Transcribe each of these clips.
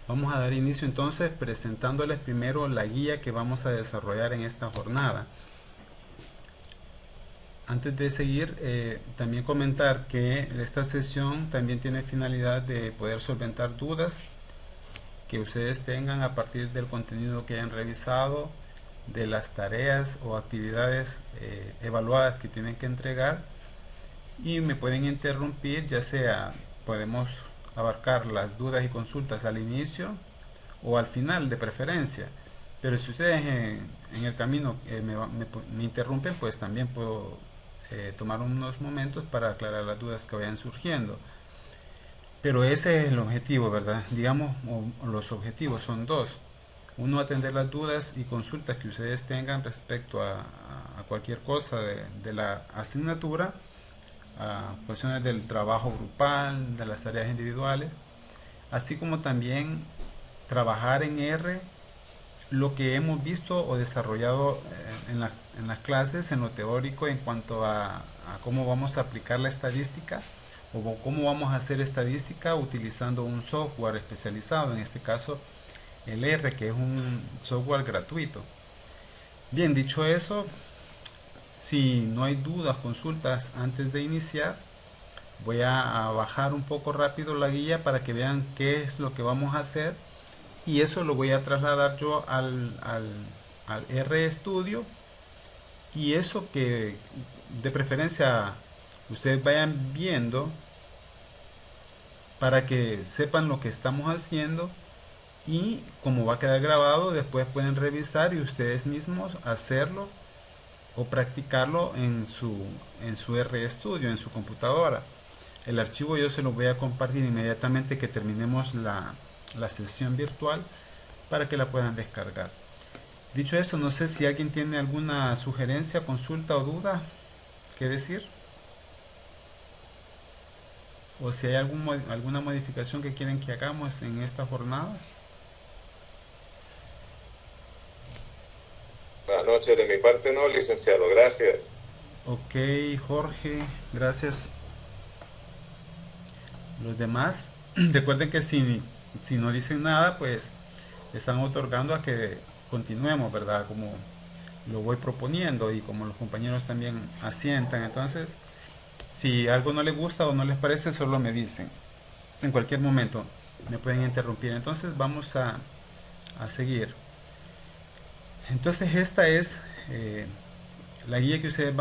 Vamos a dar inicio entonces presentándoles primero la guía que vamos a desarrollar en esta jornada. Antes de seguir, también comentar que esta sesión también tiene finalidad de poder solventar dudas que ustedes tengan a partir del contenido que hayan revisado, de las tareas o actividades evaluadas que tienen que entregar, y me pueden interrumpir, ya sea podemos abarcar las dudas y consultas al inicio o al final de preferencia. Pero si ustedes en el camino me interrumpen, pues también puedo tomar unos momentos para aclarar las dudas que vayan surgiendo. Pero ese es el objetivo, ¿verdad? Digamos, los objetivos son dos. Uno, atender las dudas y consultas que ustedes tengan respecto a cualquier cosa de la asignatura, a cuestiones del trabajo grupal, de las tareas individuales, así como también trabajar en R lo que hemos visto o desarrollado en las clases, en lo teórico, en cuanto a cómo vamos a aplicar la estadística o cómo vamos a hacer estadística utilizando un software especializado, en este caso el R, que es un software gratuito. Bien, dicho eso, si no hay dudas, consultas antes de iniciar, voy a bajar un poco rápido la guía para que vean qué es lo que vamos a hacer, y eso lo voy a trasladar yo al RStudio, y eso que de preferencia ustedes vayan viendo para que sepan lo que estamos haciendo, y como va a quedar grabado después pueden revisar y ustedes mismos hacerlo o practicarlo en su RStudio, en su computadora. El archivo yo se lo voy a compartir inmediatamente que terminemos la sesión virtual para que la puedan descargar. Dicho eso, no sé si alguien tiene alguna sugerencia, consulta o duda que decir, o si hay alguna modificación que quieren que hagamos en esta jornada. Buenas noches, de mi parte no, licenciado, gracias. Ok, Jorge, gracias. Los demás, recuerden que si no dicen nada, pues están otorgando a que continuemos, ¿verdad? Como lo voy proponiendo y como los compañeros también asientan. Entonces, si algo no les gusta o no les parece, solo me dicen. En cualquier momento me pueden interrumpir. Entonces, vamos a seguir. Entonces, esta es la guía que ustedes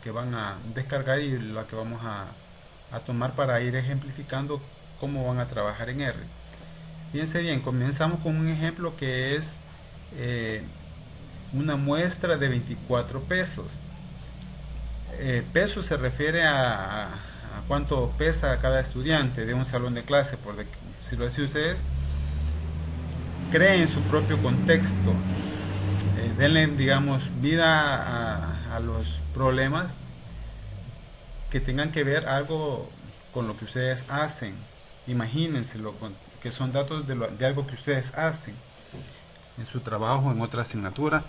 que van a descargar y la que vamos a tomar para ir ejemplificando cómo van a trabajar en R. Fíjense bien, comenzamos con un ejemplo que es eh, una muestra de 24 pesos. Peso se refiere a cuánto pesa cada estudiante de un salón de clase, por decirlo así. Ustedes creen su propio contexto, denle, digamos, vida a los problemas que tengan que ver algo con lo que ustedes hacen. Imagínenselo, que son datos de algo que ustedes hacen en su trabajo, en otra asignatura,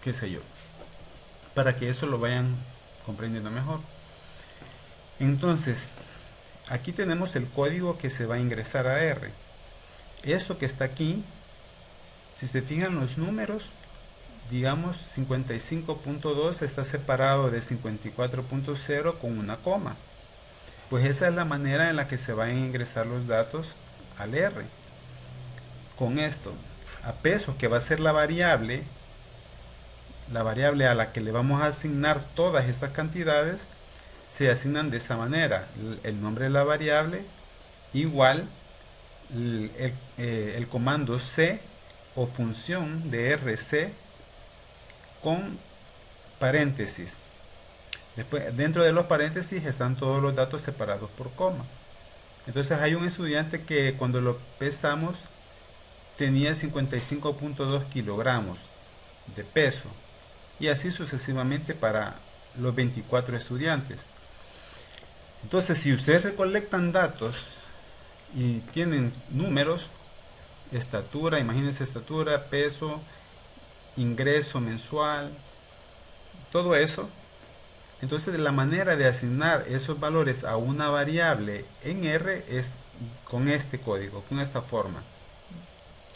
qué sé yo, para que eso lo vayan comprendiendo mejor. Entonces, aquí tenemos el código que se va a ingresar a R. Esto que está aquí, si se fijan los números, digamos 55.2 está separado de 54.0 con una coma. Pues esa es la manera en la que se van a ingresar los datos al R. Con esto, a peso, que va a ser la variable a la que le vamos a asignar todas estas cantidades, se asignan de esa manera. El nombre de la variable igual el comando C o función de RC con paréntesis. Después, dentro de los paréntesis están todos los datos separados por coma. Entonces hay un estudiante que cuando lo pesamos tenía 55.2 kilogramos de peso, y así sucesivamente para los 24 estudiantes. Entonces, si ustedes recolectan datos y tienen números, estatura, imagínense estatura, peso, ingreso mensual, todo eso, Entonces la manera de asignar esos valores a una variable en R es con este código, con esta forma.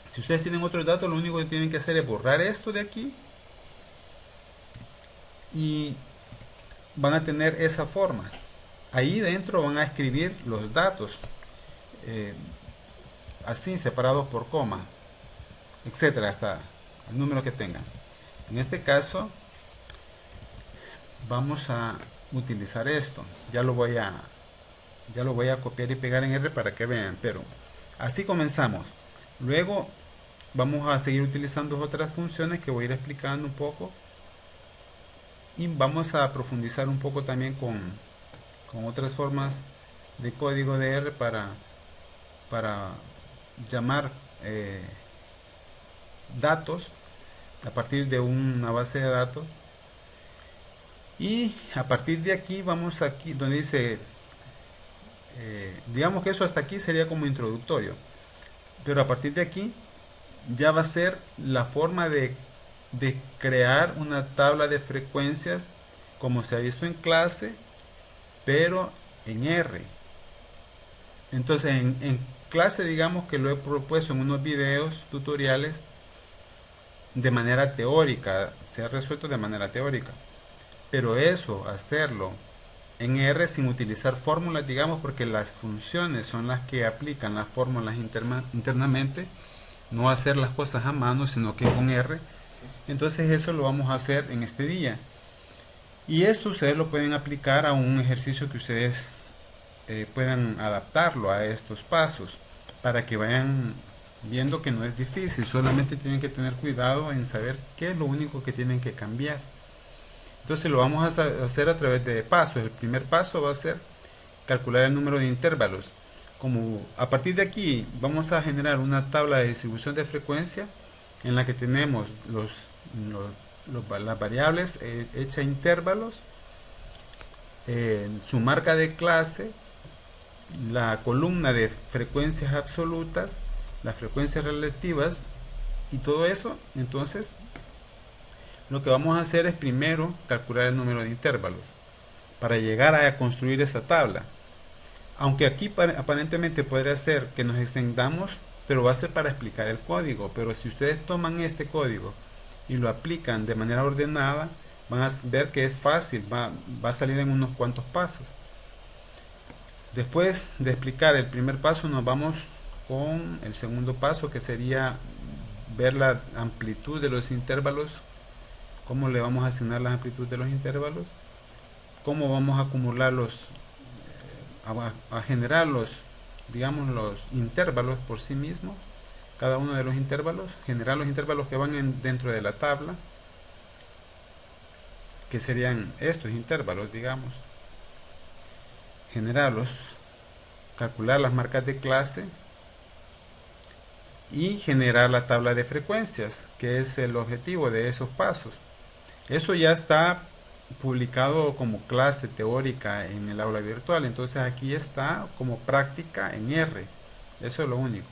Si ustedes tienen otros datos, lo único que tienen que hacer es borrar esto de aquí y van a tener esa forma. Ahí dentro van a escribir los datos, eh, así separados por coma, etcétera, hasta el número que tengan. En este caso vamos a utilizar esto. Ya lo voy a copiar y pegar en R para que vean, pero así comenzamos. Luego vamos a seguir utilizando otras funciones que voy a ir explicando un poco, y vamos a profundizar un poco también con otras formas de código de R para llamar datos a partir de una base de datos. Y a partir de aquí vamos aquí donde dice, digamos que eso hasta aquí sería como introductorio, pero a partir de aquí ya va a ser la forma de crear una tabla de frecuencias como se ha visto en clase, pero en R. Entonces en clase digamos que lo he propuesto en unos videos tutoriales de manera teórica, se ha resuelto de manera teórica, pero eso, hacerlo en R sin utilizar fórmulas, digamos, porque las funciones son las que aplican las fórmulas internamente, no hacer las cosas a mano, sino que con R. Entonces eso lo vamos a hacer en este día. Y esto ustedes lo pueden aplicar a un ejercicio que ustedes puedan adaptarlo a estos pasos para que vayan viendo que no es difícil, solamente tienen que tener cuidado en saber qué es lo único que tienen que cambiar. Entonces lo vamos a hacer a través de pasos. El primer paso va a ser calcular el número de intervalos. Como a partir de aquí vamos a generar una tabla de distribución de frecuencia en la que tenemos las variables hechas intervalos, su marca de clase, la columna de frecuencias absolutas, las frecuencias relativas y todo eso. Entonces lo que vamos a hacer es primero calcular el número de intervalos para llegar a construir esa tabla. Aunque aquí aparentemente podría ser que nos extendamos, pero va a ser para explicar el código. Pero si ustedes toman este código y lo aplican de manera ordenada, van a ver que es fácil, va a salir en unos cuantos pasos. Después de explicar el primer paso, nos vamos con el segundo paso, que sería ver la amplitud de los intervalos, cómo le vamos a asignar la amplitud de los intervalos, cómo vamos a acumular a generar digamos, los intervalos por sí mismos, cada uno de los intervalos, generar los intervalos que van dentro de la tabla, que serían estos intervalos, digamos, generarlos, calcular las marcas de clase y generar la tabla de frecuencias, que es el objetivo de esos pasos. Eso ya está publicado como clase teórica en el aula virtual, entonces aquí está como práctica en R. Eso es lo único.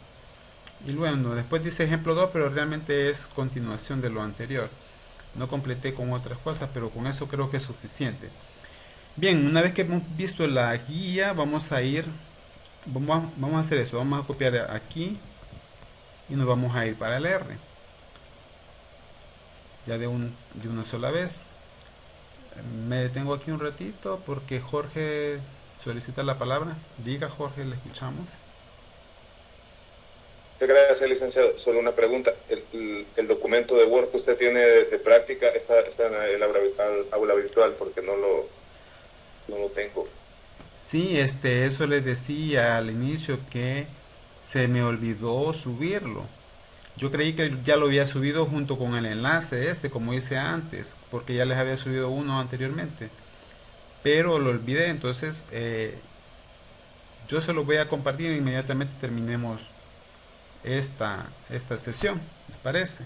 Y luego después dice ejemplo 2, pero realmente es continuación de lo anterior. No completé con otras cosas, pero con eso creo que es suficiente. Bien, una vez que hemos visto la guía, vamos a hacer eso, vamos a copiar aquí y nos vamos a ir para el R, ya de una sola vez. Me detengo aquí un ratito porque Jorge solicita la palabra. Diga, Jorge, le escuchamos. Gracias, licenciado. Solo una pregunta. El documento de Word que usted tiene de práctica está en el aula virtual, porque no lo tengo. Sí, eso les decía al inicio, que se me olvidó subirlo. Yo creí que ya lo había subido junto con el enlace como hice antes, porque ya les había subido uno anteriormente, pero lo olvidé. Entonces yo se lo voy a compartir inmediatamente terminemos esta sesión, ¿les parece?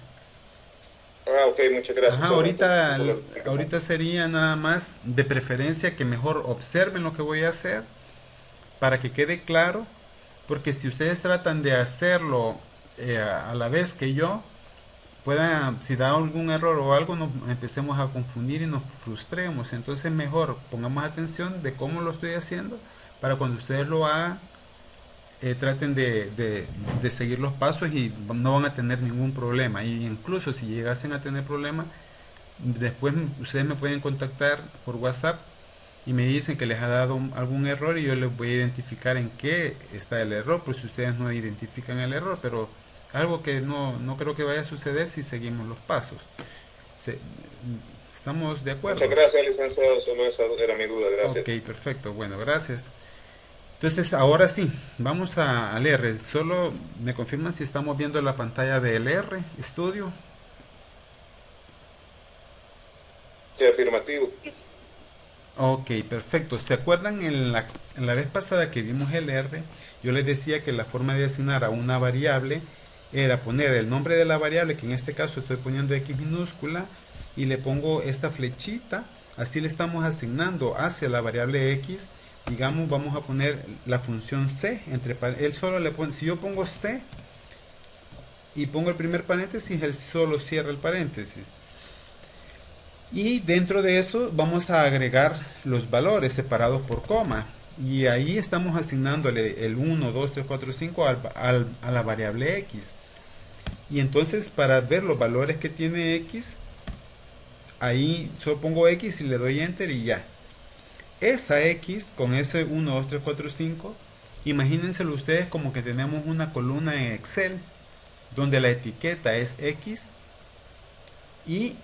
Ok, muchas gracias. Ajá, ahorita sería nada más de preferencia que mejor observen lo que voy a hacer para que quede claro, porque si ustedes tratan de hacerlo a la vez que yo, pueda, si da algún error o algo, nos empecemos a confundir y nos frustremos. Entonces mejor pongamos atención de cómo lo estoy haciendo para cuando ustedes lo hagan, traten de seguir los pasos y no van a tener ningún problema. Y incluso si llegasen a tener problemas, después ustedes me pueden contactar por WhatsApp y me dicen que les ha dado algún error y yo les voy a identificar en qué está el error, pues si ustedes no identifican el error, pero algo que no creo que vaya a suceder si seguimos los pasos. Se- ¿Estamos de acuerdo? Muchas gracias, licenciado. Solo esa era mi duda. Gracias. Ok, perfecto. Bueno, gracias. Entonces, ahora sí, vamos al R. Solo me confirman si estamos viendo la pantalla del R Studio. Sí, afirmativo. Ok, perfecto. ¿Se acuerdan en la vez pasada que vimos el R? Yo les decía que la forma de asignar a una variable era poner el nombre de la variable, que en este caso estoy poniendo X minúscula, y le pongo esta flechita. Así le estamos asignando hacia la variable X. Digamos, vamos a poner la función C. Él solo le pone, si yo pongo C y pongo el primer paréntesis, él solo cierra el paréntesis. Y dentro de eso vamos a agregar los valores separados por coma. Y ahí estamos asignándole el 1, 2, 3, 4, 5 a la variable X. Y entonces para ver los valores que tiene X, ahí solo pongo X y le doy Enter y ya. Esa X con ese 1, 2, 3, 4, 5, imagínenselo ustedes como que tenemos una columna en Excel donde la etiqueta es X y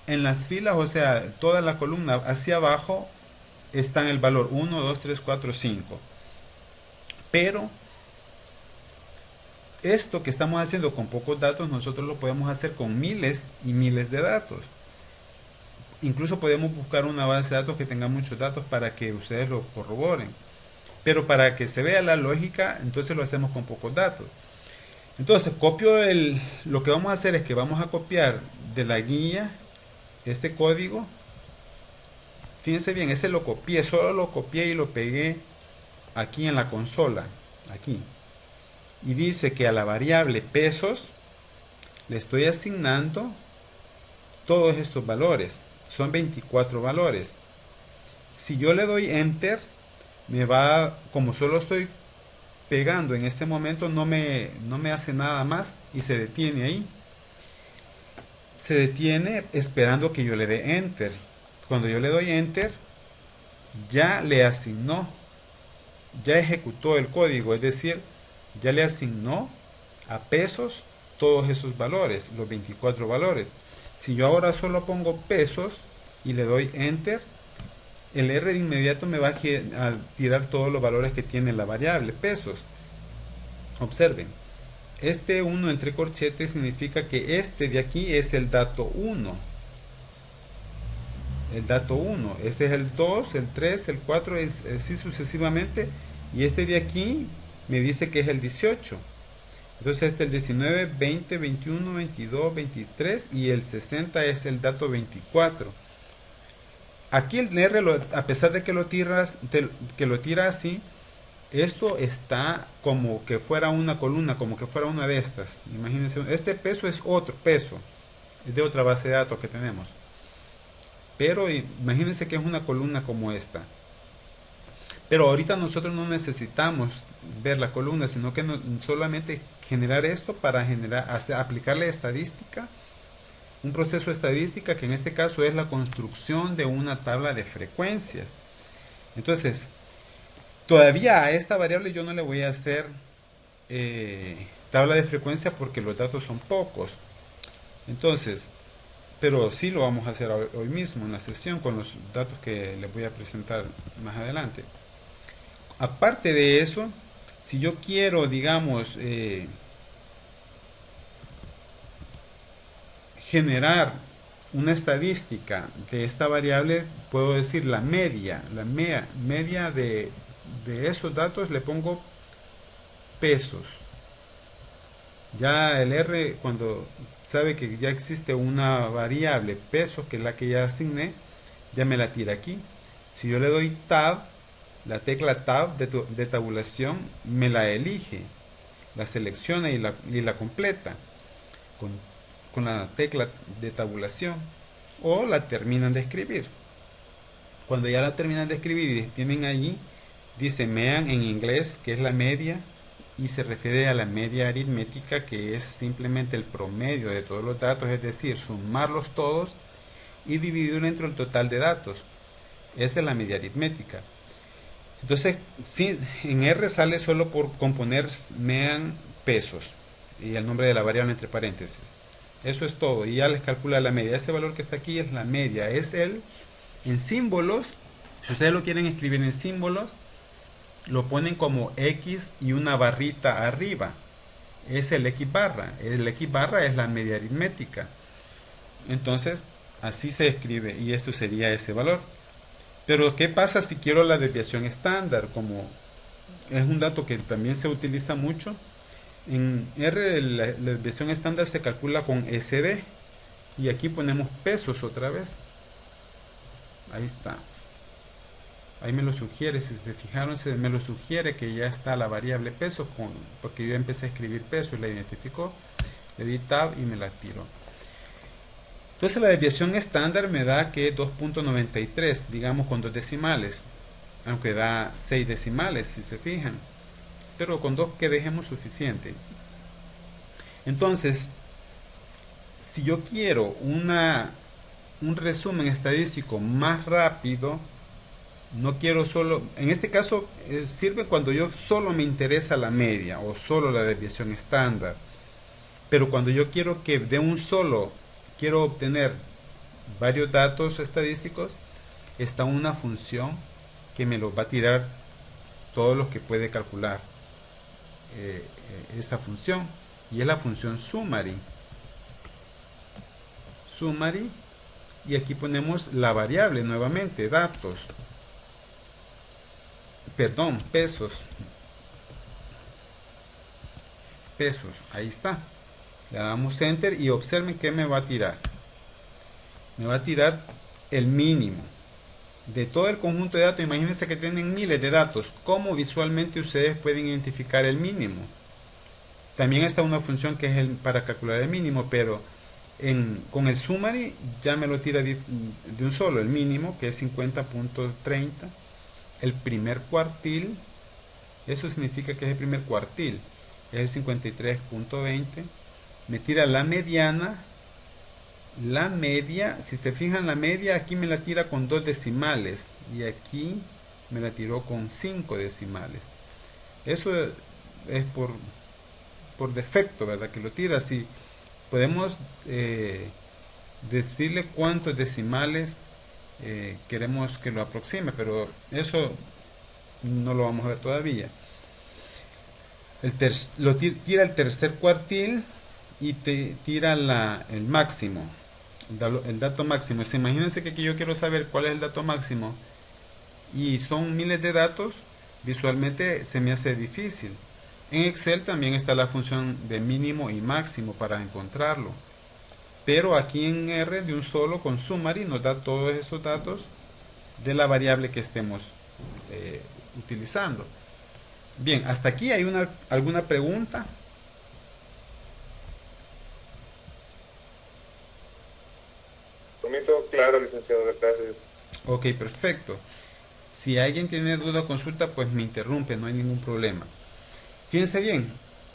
en las filas, o sea, toda la columna hacia abajo está en el valor 1, 2, 3, 4, 5. Pero esto que estamos haciendo con pocos datos, nosotros lo podemos hacer con miles y miles de datos. Incluso podemos buscar una base de datos que tenga muchos datos para que ustedes lo corroboren. Pero para que se vea la lógica, entonces lo hacemos con pocos datos. Entonces, lo que vamos a hacer es que vamos a copiar de la guía este código. Fíjense bien, ese lo copié, solo lo copié y lo pegué aquí en la consola, aquí. Y dice que a la variable pesos le estoy asignando todos estos valores. Son 24 valores. Si yo le doy enter, me va, como solo estoy pegando en este momento, no me hace nada más y se detiene ahí. Se detiene esperando que yo le dé enter. Cuando yo le doy enter, ya le asignó, ya ejecutó el código, es decir, ya le asignó a pesos todos esos valores, los 24 valores. Si yo ahora solo pongo pesos y le doy enter, el R de inmediato me va a tirar todos los valores que tiene la variable pesos. Observen, este 1 entre corchetes significa que este de aquí es el dato 1. El dato 1. Este es el 2, el 3, el 4, así sucesivamente. Y este de aquí me dice que es el 18. Entonces este es el 19, 20, 21, 22, 23 y el 60 es el dato 24. Aquí el R, a pesar de que lo tira así, esto está como que fuera una columna, como que fuera una de estas. Imagínense, este peso es otro peso, es de otra base de datos que tenemos. Pero imagínense que es una columna como esta. Pero ahorita nosotros no necesitamos ver la columna, sino que solamente generar esto para aplicarle estadística, un proceso de estadística que en este caso es la construcción de una tabla de frecuencias. Entonces, todavía a esta variable yo no le voy a hacer tabla de frecuencia porque los datos son pocos. Entonces, pero sí lo vamos a hacer hoy mismo en la sesión con los datos que les voy a presentar más adelante. Aparte de eso, si yo quiero, digamos, generar una estadística de esta variable, puedo decir la media de esos datos, le pongo pesos. Ya el R, cuando sabe que ya existe una variable pesos, que es la que ya asigné, ya me la tira aquí. Si yo le doy tab, la tecla tab de tabulación me la elige, la selecciona y la completa. con la tecla de tabulación o la terminan de escribir. Cuando ya la terminan de escribir y tienen allí, dice median en inglés, que es la media, y se refiere a la media aritmética, que es simplemente el promedio de todos los datos, es decir, sumarlos todos y dividirlo entre el total de datos. Esa es la media aritmética. Entonces, si en R sale solo por componer median pesos y el nombre de la variable entre paréntesis. Eso es todo, y ya les calcula la media. Ese valor que está aquí es la media, es el en símbolos. Si ustedes lo quieren escribir en símbolos, lo ponen como X y una barrita arriba. Es el X barra. El X barra es la media aritmética. Entonces, así se escribe y esto sería ese valor. Pero, ¿qué pasa si quiero la desviación estándar? Como es un dato que también se utiliza mucho. En R la desviación estándar se calcula con SD. Y aquí ponemos pesos otra vez. Ahí está. Ahí me lo sugiere, si se fijaron, me lo sugiere que ya está la variable peso, porque yo empecé a escribir peso y la identificó. Le di tab y me la tiró. Entonces la desviación estándar me da que 2.93, digamos con 2 decimales, aunque da 6 decimales si se fijan, pero con 2 que dejemos suficiente. Entonces, si yo quiero un resumen estadístico más rápido, no quiero solo, en este caso sirve cuando yo solo me interesa la media o solo la desviación estándar, pero cuando yo quiero que de un solo quiero obtener varios datos estadísticos, está una función que me los va a tirar todos los que puede calcular esa función, y es la función summary. Y aquí ponemos la variable nuevamente, datos, perdón, pesos, ahí está. Le damos enter y observen que me va a tirar. Me va a tirar el mínimo de todo el conjunto de datos. Imagínense que tienen miles de datos. ¿Cómo visualmente ustedes pueden identificar el mínimo? También está una función que es para calcular el mínimo, pero con el summary ya me lo tira de un solo, el mínimo, que es 50.30. El primer cuartil, eso significa que es el primer cuartil, es el 53.20. Me tira la mediana. La media, si se fijan, la media aquí me la tira con 2 decimales y aquí me la tiró con 5 decimales. Eso es por defecto, ¿verdad? Que lo tira así. Podemos decirle cuántos decimales queremos que lo aproxime, pero eso no lo vamos a ver todavía. Tira el tercer cuartil y te tira el máximo, el dato máximo. Imagínense que aquí yo quiero saber cuál es el dato máximo y son miles de datos, visualmente se me hace difícil. En Excel también está la función de mínimo y máximo para encontrarlo, pero aquí en R de un solo con summary nos da todos esos datos de la variable que estemos utilizando. Bien, hasta aquí hay alguna pregunta. Momento claro, licenciado, gracias. Ok, perfecto. Si alguien tiene duda o consulta, pues me interrumpe, no hay ningún problema. Fíjense bien,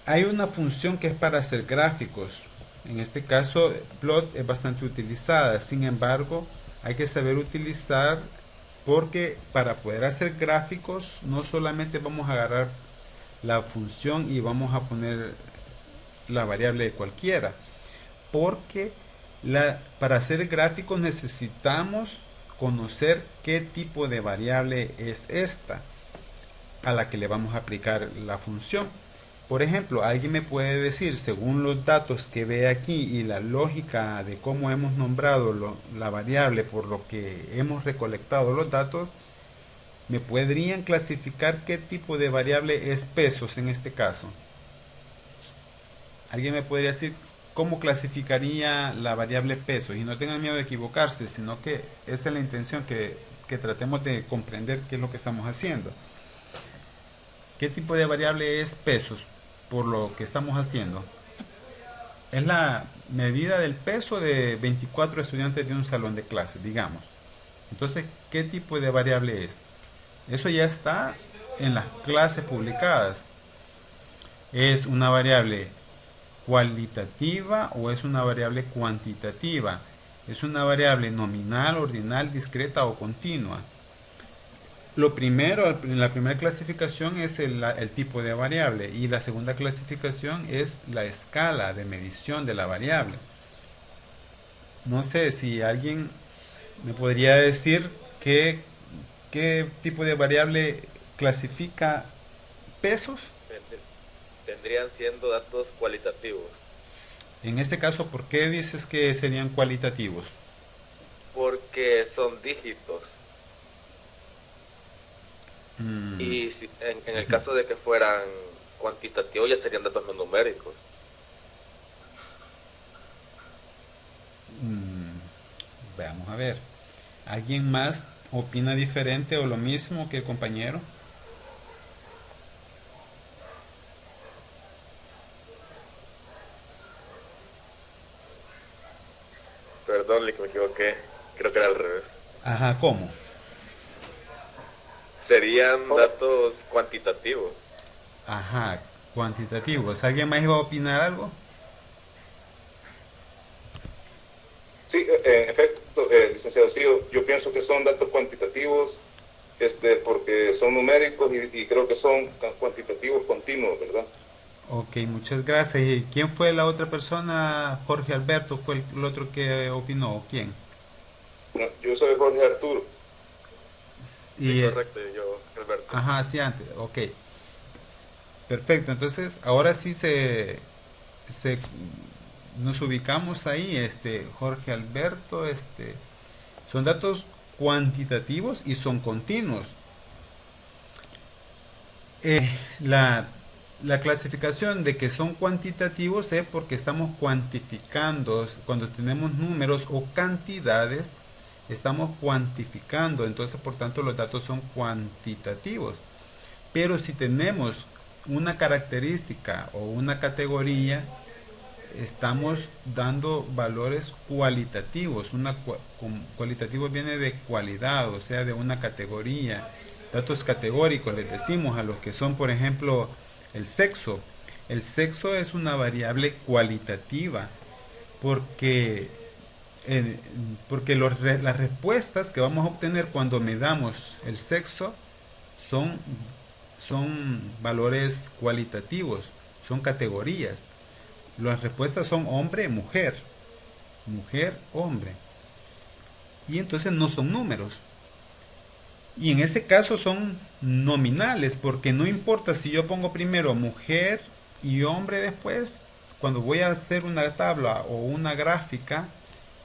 hay una función que es para hacer gráficos. En este caso, plot es bastante utilizada. Sin embargo, hay que saber utilizar, porque para poder hacer gráficos no solamente vamos a agarrar la función y vamos a poner la variable de cualquiera, porque para hacer gráficos necesitamos conocer qué tipo de variable es esta a la que le vamos a aplicar la función. Por ejemplo, alguien me puede decir, según los datos que ve aquí y la lógica de cómo hemos nombrado la variable por lo que hemos recolectado los datos, me podrían clasificar qué tipo de variable es pesos en este caso. Alguien me podría decir cómo clasificaría la variable pesos, y no tengan miedo de equivocarse, sino que esa es la intención, que tratemos de comprender qué es lo que estamos haciendo. ¿Qué tipo de variable es pesos por lo que estamos haciendo? Es la medida del peso de 24 estudiantes de un salón de clase, digamos. Entonces, ¿qué tipo de variable es? Eso ya está en las clases publicadas. ¿Es una variable cualitativa o es una variable cuantitativa? ¿Es una variable nominal, ordinal, discreta o continua? Lo primero, en la primera clasificación es el tipo de variable y la segunda clasificación es la escala de medición de la variable. No sé si alguien me podría decir qué tipo de variable clasifica pesos. Tend- Tendrían siendo datos cualitativos, En este caso, ¿por qué dices que serían cualitativos? porque son dígitos. Mm, Y en el caso de que fueran cuantitativos, ya serían datos no numéricos. mm, veamos a ver. ¿Alguien más opina diferente o lo mismo que el compañero? Perdón, Lick, me equivoqué. Creo que era al revés. Ajá, ¿cómo? Serían datos cuantitativos. Ajá, cuantitativos. ¿Alguien más iba a opinar algo? Sí, en efecto, licenciado, sí, yo pienso que son datos cuantitativos, porque son numéricos y creo que son cuantitativos continuos, ¿verdad? Ok, muchas gracias. ¿Y quién fue la otra persona? Jorge Alberto fue el otro que opinó. ¿O quién? No, yo soy Jorge Arturo. Sí, Y, correcto, yo, Alberto. ajá, sí, antes. Ok, perfecto. Entonces, ahora sí se nos ubicamos ahí. Jorge Alberto, son datos cuantitativos y son continuos. Eh, la, la clasificación de que son cuantitativos es porque estamos cuantificando, cuando tenemos números o cantidades, estamos cuantificando, entonces por tanto los datos son cuantitativos. Pero si tenemos una característica o una categoría, estamos dando valores cualitativos. Cualitativo viene de cualidad, o sea, de una categoría. Datos categóricos les decimos a los que son, por ejemplo, el sexo. El sexo es una variable cualitativa porque, eh, porque las respuestas que vamos a obtener cuando medamos el sexo son, son valores cualitativos, son categorías. Las respuestas son hombre, mujer, mujer, hombre. Y entonces no son números. Y en ese caso son nominales, porque no importa si yo pongo primero mujer y hombre después, cuando voy a hacer una tabla o una gráfica,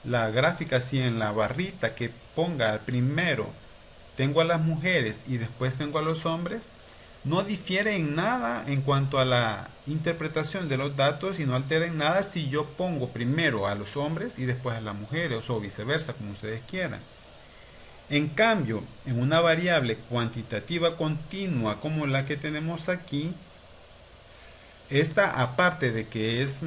la gráfica si en la barrita que ponga primero tengo a las mujeres y después tengo a los hombres, no difiere en nada en cuanto a la interpretación de los datos y no altera en nada si yo pongo primero a los hombres y después a las mujeres o viceversa, como ustedes quieran. En cambio, en una variable cuantitativa continua como la que tenemos aquí, esta aparte de que es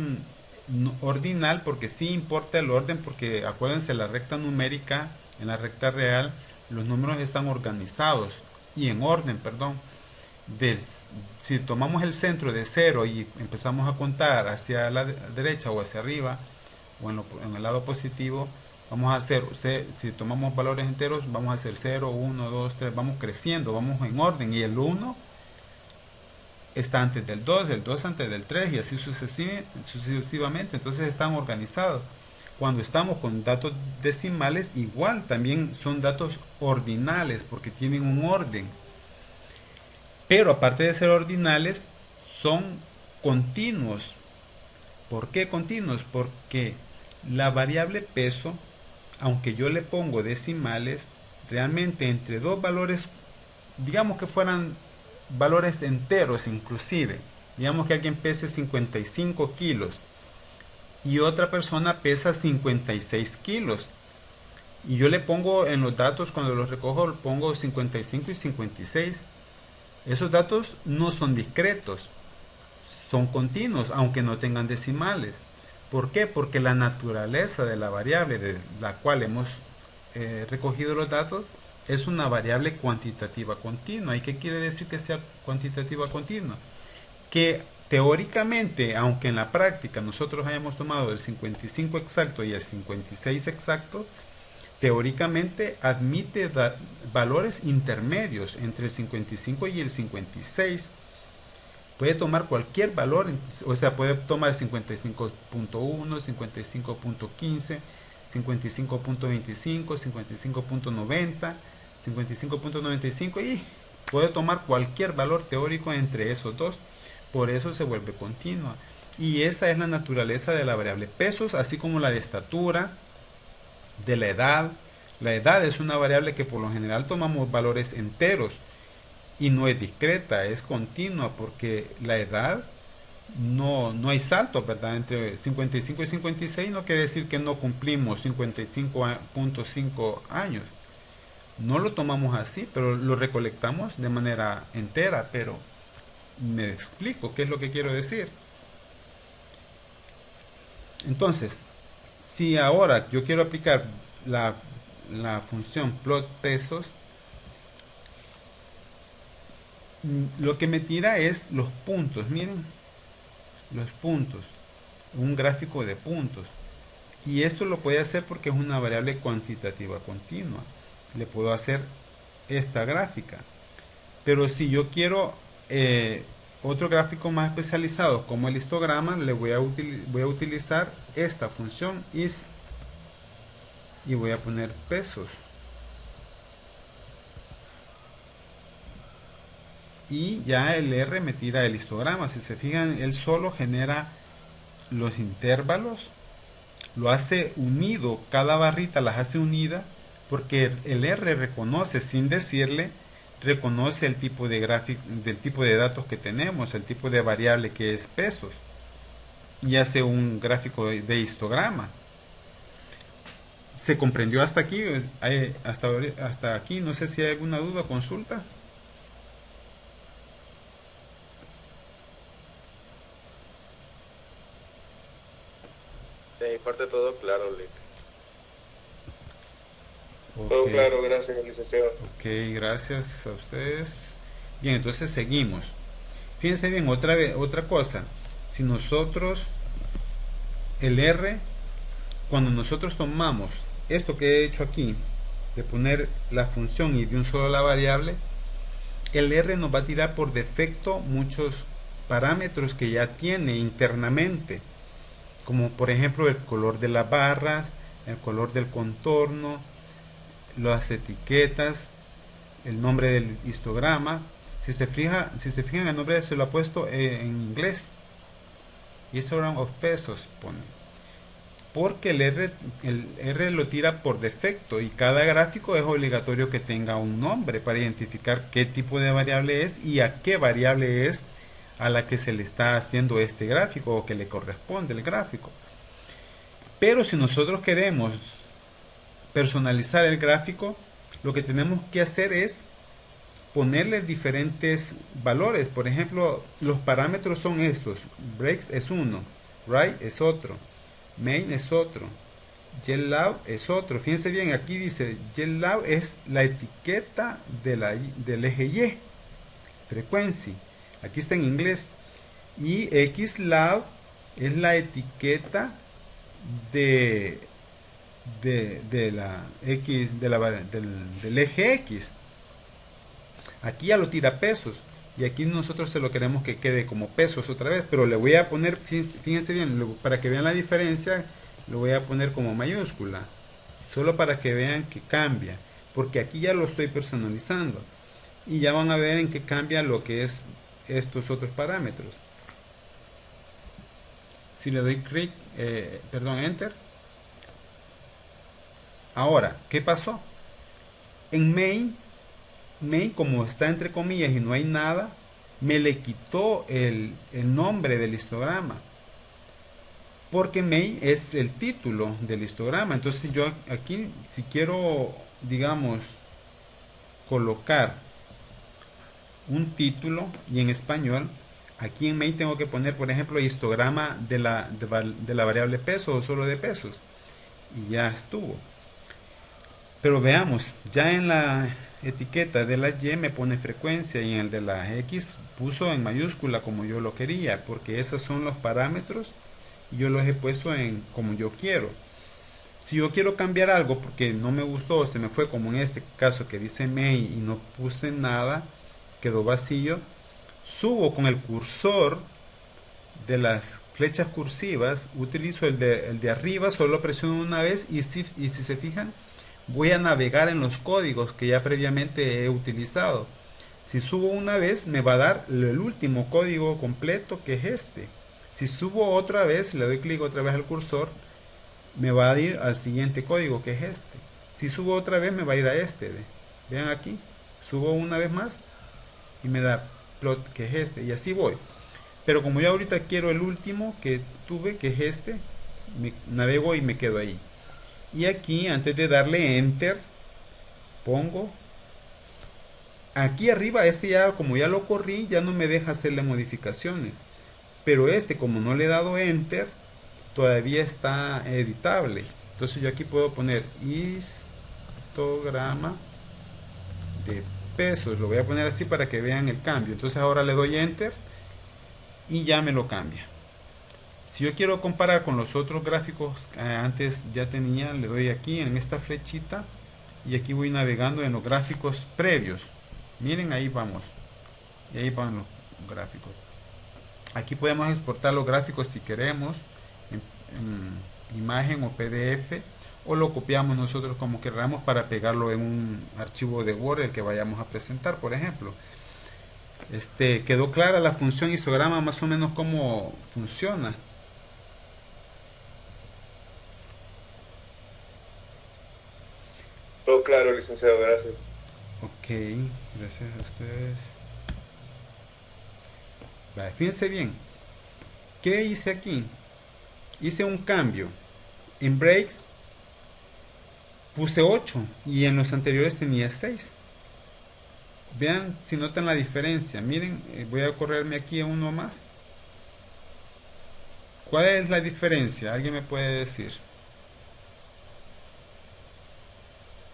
ordinal, porque sí importa el orden, porque acuérdense, la recta numérica, en la recta real, los números están organizados y en orden, perdón. Del, si tomamos el centro de cero y empezamos a contar hacia la derecha o hacia arriba o en el lado positivo, vamos a hacer, si tomamos valores enteros, vamos a hacer cero, uno, 2, 3, vamos creciendo, vamos en orden y el uno está antes del 2, el 2 antes del 3 y así sucesivamente, entonces están organizados. Cuando estamos con datos decimales, igual también son datos ordinales porque tienen un orden. Pero aparte de ser ordinales, son continuos. ¿Por qué continuos? Porque la variable peso, aunque yo le pongo decimales, realmente entre dos valores, digamos que fueran valores enteros inclusive, digamos que alguien pese 55 kilos y otra persona pesa 56 kilos. Y yo le pongo en los datos, cuando los recojo, pongo 55 y 56. Esos datos no son discretos, son continuos, aunque no tengan decimales. ¿Por qué? Porque la naturaleza de la variable de la cual hemos recogido los datos es una variable cuantitativa continua. ¿Y qué quiere decir que sea cuantitativa continua? Que teóricamente, aunque en la práctica nosotros hayamos tomado el 55 exacto y el 56 exacto, teóricamente admite valores intermedios entre el 55 y el 56. Puede tomar cualquier valor, o sea, puede tomar 55.1, 55.15, 55.25, 55.90, 55.95 y puede tomar cualquier valor teórico entre esos dos. Por eso se vuelve continua. Y esa es la naturaleza de la variable pesos, así como la de estatura, de la edad. La edad es una variable que por lo general tomamos valores enteros y no es discreta, es continua porque la edad no hay saltos, ¿verdad? Entre 55 y 56 no quiere decir que no cumplimos 55.5 años. No lo tomamos así, pero lo recolectamos de manera entera, pero me explico qué es lo que quiero decir. Entonces, si ahora yo quiero aplicar la función plot pesos, lo que me tira es los puntos, miren, los puntos, un gráfico de puntos. Y esto lo puede hacer porque es una variable cuantitativa continua. Le puedo hacer esta gráfica. Pero si yo quiero otro gráfico más especializado como el histograma, le voy a utilizar esta función is y voy a poner pesos. Y ya el R me tira el histograma. Si se fijan, él solo genera los intervalos, lo hace unido, cada barrita las hace unida, porque el R reconoce, sin decirle, reconoce el tipo de gráfico, del tipo de datos que tenemos, el tipo de variable que es pesos, y hace un gráfico de histograma. ¿Se comprendió hasta aquí? Hasta aquí, no sé si hay alguna duda o consulta. De mi parte todo claro, Lick. Todo Ok, claro, gracias, licenciado. ok, gracias a ustedes. Bien, entonces seguimos. Fíjense bien, otra cosa. Si nosotros, el R, cuando nosotros tomamos esto que he hecho aquí, de poner la función y de un solo la variable, el R nos va a tirar por defecto muchos parámetros que ya tiene internamente, como por ejemplo el color de las barras, el color del contorno, las etiquetas, el nombre del histograma. Si se fijan, el nombre se lo ha puesto en inglés. Histogram of pesos pone. Porque el R lo tira por defecto y cada gráfico es obligatorio que tenga un nombre para identificar qué tipo de variable es y a qué variable es a la que se le está haciendo este gráfico o que le corresponde el gráfico. Pero si nosotros queremos personalizar el gráfico, lo que tenemos que hacer es ponerle diferentes valores. Por ejemplo, los parámetros son estos: breaks es uno, right es otro, main es otro, yellow es otro. Fíjense bien, aquí dice yellow es la etiqueta del eje Y, frequency, aquí está en inglés, y xlow es la etiqueta de la X del eje X. Aquí ya lo tira pesos y aquí nosotros se lo queremos que quede como pesos otra vez, pero le voy a poner, fíjense bien, para que vean la diferencia, lo voy a poner como mayúscula, solo para que vean que cambia, porque aquí ya lo estoy personalizando y ya van a ver en qué cambia lo que es estos otros parámetros. Si le doy clic, enter. Ahora, ¿qué pasó? En main, como está entre comillas y no hay nada, me le quitó el nombre del histograma. Porque main es el título del histograma. Entonces yo aquí, si quiero, digamos, colocar un título y en español, Aquí en main tengo que poner, por ejemplo, histograma de la variable peso o solo de pesos. Y ya estuvo. Pero veamos, ya en la etiqueta de la Y me pone frecuencia y en el de la X puso en mayúscula como yo lo quería, porque esos son los parámetros y yo los he puesto en como yo quiero. Si yo quiero cambiar algo porque no me gustó, se me fue como en este caso que dice main y no puse nada, quedó vacío, subo con el cursor de las flechas cursivas, utilizo el de arriba, solo presiono una vez y si se fijan, voy a navegar en los códigos que ya previamente he utilizado. Si subo una vez me va a dar el último código completo, que es este. Si subo otra vez, le doy clic otra vez al cursor, me va a ir al siguiente código, que es este. Si subo otra vez me va a ir a este. Vean aquí, subo una vez más y me da plot, que es este, y así voy. Pero como yo ahorita quiero el último que tuve, que es este, me navego y me quedo ahí. Y aquí, antes de darle enter, pongo aquí arriba. Este ya, como ya lo corrí, ya no me deja hacerle modificaciones. Pero este, como no le he dado enter, todavía está editable. Entonces yo aquí puedo poner histograma de pesos. Lo voy a poner así para que vean el cambio. Entonces ahora le doy enter y ya me lo cambia. Si yo quiero comparar con los otros gráficos que antes ya tenía, le doy aquí en esta flechita y aquí voy navegando en los gráficos previos. Miren, ahí vamos. Y ahí van los gráficos. Aquí podemos exportar los gráficos si queremos en imagen o PDF, o lo copiamos nosotros como queramos para pegarlo en un archivo de Word el que vayamos a presentar, por ejemplo. Quedó clara la función histograma, más o menos cómo funciona. Todo claro, licenciado, gracias. Ok, gracias a ustedes. Vale, fíjense bien. ¿Qué hice aquí? Hice un cambio. En breaks puse 8 y en los anteriores tenía 6. Vean si notan la diferencia. Miren, voy a correrme aquí a uno más. ¿Cuál es la diferencia? ¿Alguien me puede decir?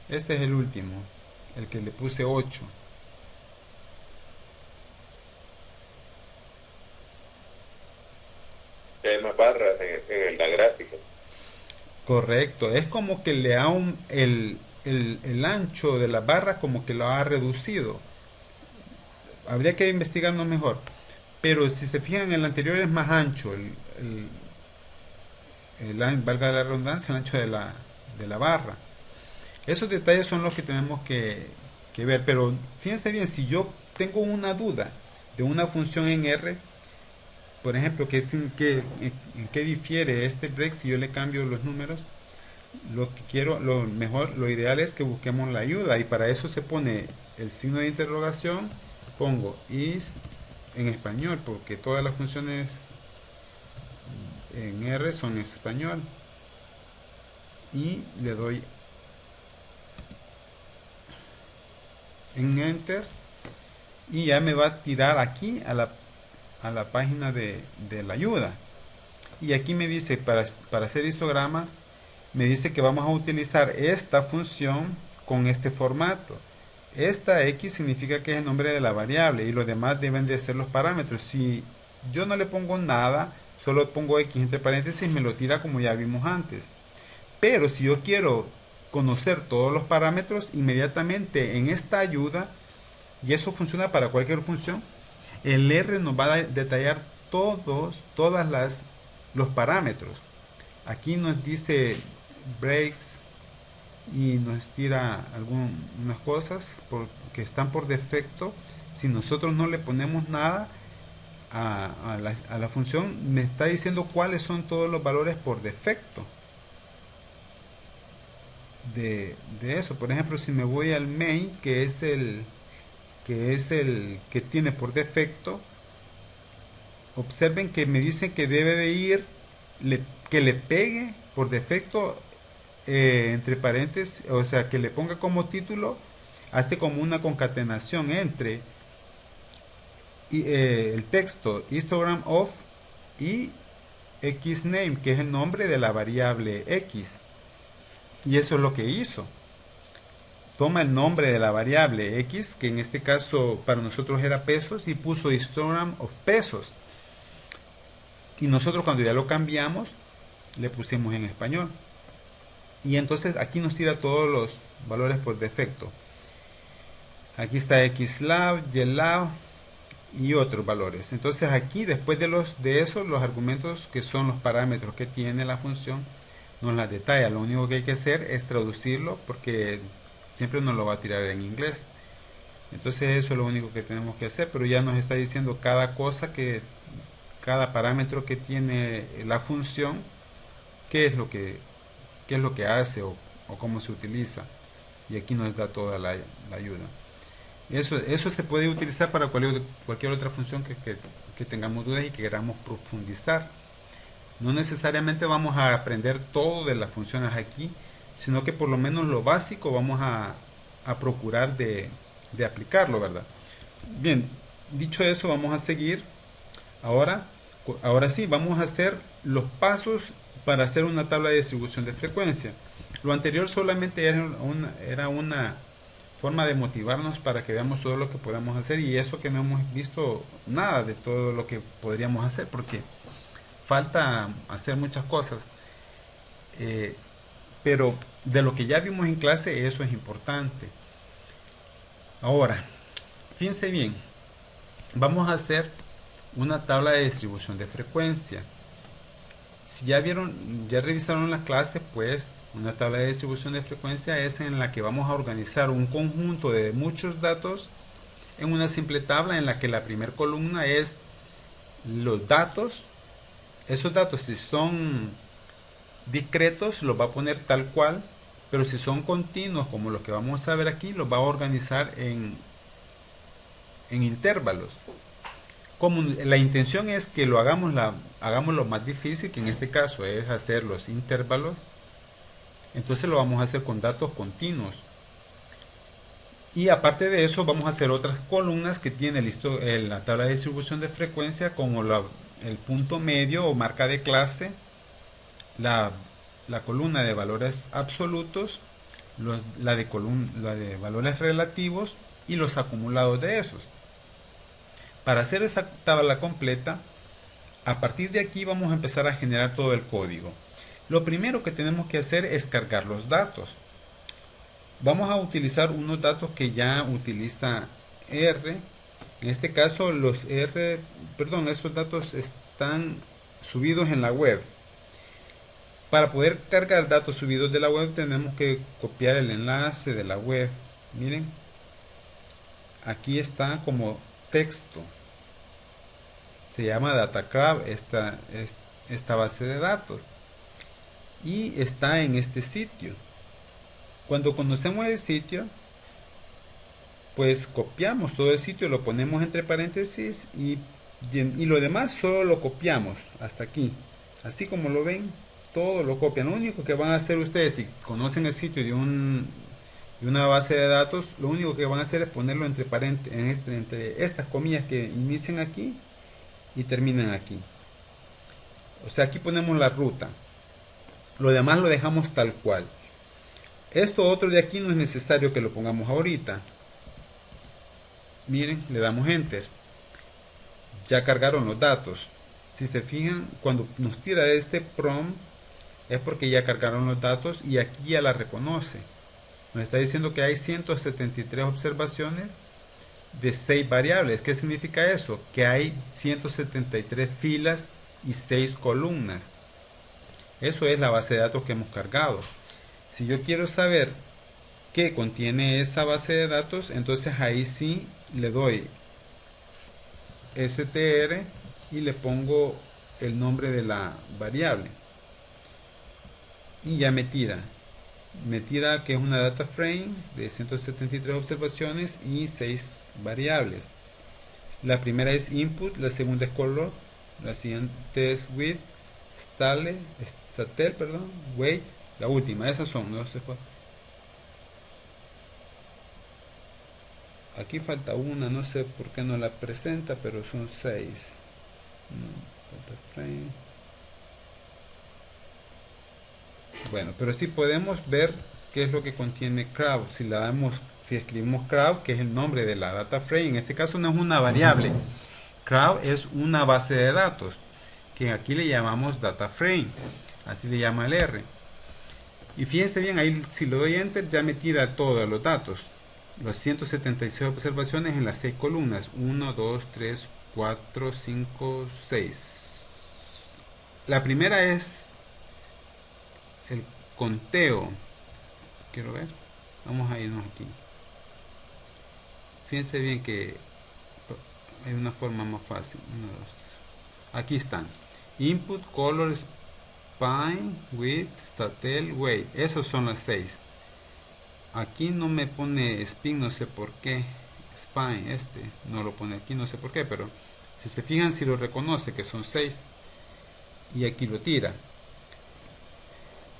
Este es el último, el que le puse 8. Hay más barras en la gráfica. Correcto, es como que le da el ancho de la barra como que lo ha reducido. Habría que investigarlo mejor. Pero si se fijan, el anterior es más ancho, valga la redundancia, el ancho de la barra. Esos detalles son los que tenemos que ver. Pero fíjense bien, si yo tengo una duda de una función en R, por ejemplo, en qué difiere este break si yo le cambio los números, lo que quiero, lo ideal es que busquemos la ayuda, y para eso se pone el signo de interrogación, pongo is en español, porque todas las funciones en R son en español, y le doy en enter y ya me va a tirar aquí a la página de la ayuda. Y aquí me dice, para hacer histogramas, me dice que vamos a utilizar esta función con este formato. Esta X significa que es el nombre de la variable y los demás deben de ser los parámetros. Si yo no le pongo nada, solo pongo X entre paréntesis, me lo tira como ya vimos antes. Pero si yo quiero conocer todos los parámetros, inmediatamente en esta ayuda, y eso funciona para cualquier función, el R nos va a detallar los parámetros. Aquí nos dice breaks y nos tira algunas cosas que están por defecto. Si nosotros no le ponemos nada a la función, me está diciendo cuáles son todos los valores por defecto de eso. Por ejemplo, si me voy al main, que es el que tiene por defecto, observen que me dice que debe de ir, que le pegue por defecto entre paréntesis, o sea, que le ponga como título, hace como una concatenación entre el texto histogram of y xname, que es el nombre de la variable x. Y eso es lo que hizo. Toma el nombre de la variable x, que en este caso para nosotros era pesos, y puso histogram of pesos. Y nosotros cuando ya lo cambiamos, le pusimos en español. Y entonces aquí nos tira todos los valores por defecto. Aquí está xlab, ylab y otros valores. Entonces aquí después de eso, los argumentos que son los parámetros que tiene la función nos las detalla. Lo único que hay que hacer es traducirlo porque siempre nos lo va a tirar en inglés. Entonces eso es lo único que tenemos que hacer, pero ya nos está diciendo cada cosa, cada parámetro que tiene la función, qué es lo que hace o cómo se utiliza. Y aquí nos da toda la ayuda. Eso se puede utilizar para cualquier otra función que tengamos dudas y que queramos profundizar. No necesariamente vamos a aprender todo de las funciones aquí, sino que por lo menos lo básico vamos a procurar de aplicarlo, ¿verdad? Bien, dicho eso, vamos a seguir. Ahora sí, vamos a hacer los pasos para hacer una tabla de distribución de frecuencia. Lo anterior solamente era una forma de motivarnos para que veamos todo lo que podamos hacer, y eso que no hemos visto nada de todo lo que podríamos hacer porque falta hacer muchas cosas. Pero de lo que ya vimos en clase, eso es importante. Ahora, fíjense bien, vamos a hacer una tabla de distribución de frecuencia. Si ya revisaron las clases, pues una tabla de distribución de frecuencia es en la que vamos a organizar un conjunto de muchos datos en una simple tabla en la que la primera columna es los datos. Esos datos, si son discretos, los va a poner tal cual, pero si son continuos, como los que vamos a ver aquí, los va a organizar en intervalos. Como la intención es que hagamos lo más difícil, que en este caso es hacer los intervalos, entonces lo vamos a hacer con datos continuos. Y aparte de eso, vamos a hacer otras columnas que tiene la tabla de distribución de frecuencia, como el punto medio o marca de clase, la columna de valores absolutos, la de valores relativos y los acumulados de esos. Para hacer esa tabla completa, a partir de aquí vamos a empezar a generar todo el código. Lo primero que tenemos que hacer es cargar los datos. Vamos a utilizar unos datos que ya utiliza R. En este caso estos datos están subidos en la web. Para poder cargar datos subidos de la web tenemos que copiar el enlace de la web. Miren, aquí está como texto. Se llama DataCrab esta base de datos. Y está en este sitio. Cuando conocemos el sitio, pues copiamos todo el sitio, lo ponemos entre paréntesis y lo demás solo lo copiamos hasta aquí. Así como lo ven, todo lo copian. Lo único que van a hacer ustedes, si conocen el sitio de una base de datos, lo único que van a hacer es ponerlo entre paréntesis, entre estas comillas que inician aquí y terminan aquí. O sea, aquí ponemos la ruta. Lo demás lo dejamos tal cual. Esto otro de aquí no es necesario que lo pongamos ahorita. Miren, le damos enter. Ya cargaron los datos. Si se fijan, cuando nos tira este prompt es porque ya cargaron los datos y aquí ya la reconoce. Nos está diciendo que hay 173 observaciones de 6 variables. ¿Qué significa eso? Que hay 173 filas y 6 columnas. Eso es la base de datos que hemos cargado. Si yo quiero saber qué contiene esa base de datos, entonces ahí sí le doy str y le pongo el nombre de la variable. Y ya me tira que es una data frame de 173 observaciones y 6 variables. La primera es input, la segunda es color, la siguiente es width, satel, weight, la última. Esas son, ¿no? aquí falta una, no sé por qué no la presenta, pero son 6. Data frame. Bueno, pero sí podemos ver qué es lo que contiene crowd. Si la damos, si escribimos crowd, que es el nombre de la data frame, en este caso no es una variable. Crowd es una base de datos, que aquí le llamamos data frame, así le llama el R. Y fíjense bien, ahí si le doy enter ya me tira todos los datos. Los 176 observaciones en las 6 columnas. 1, 2, 3, 4, 5, 6. La primera es el conteo. Quiero ver. Vamos a irnos aquí. Fíjense bien que hay una forma más fácil. 1, 2. Aquí están. Input, color, spine, width, statel, weight. Esos son las 6. Aquí no me pone spin, no sé por qué. Spine, no lo pone aquí, no sé por qué, pero si se fijan, si lo reconoce que son 6 y aquí lo tira.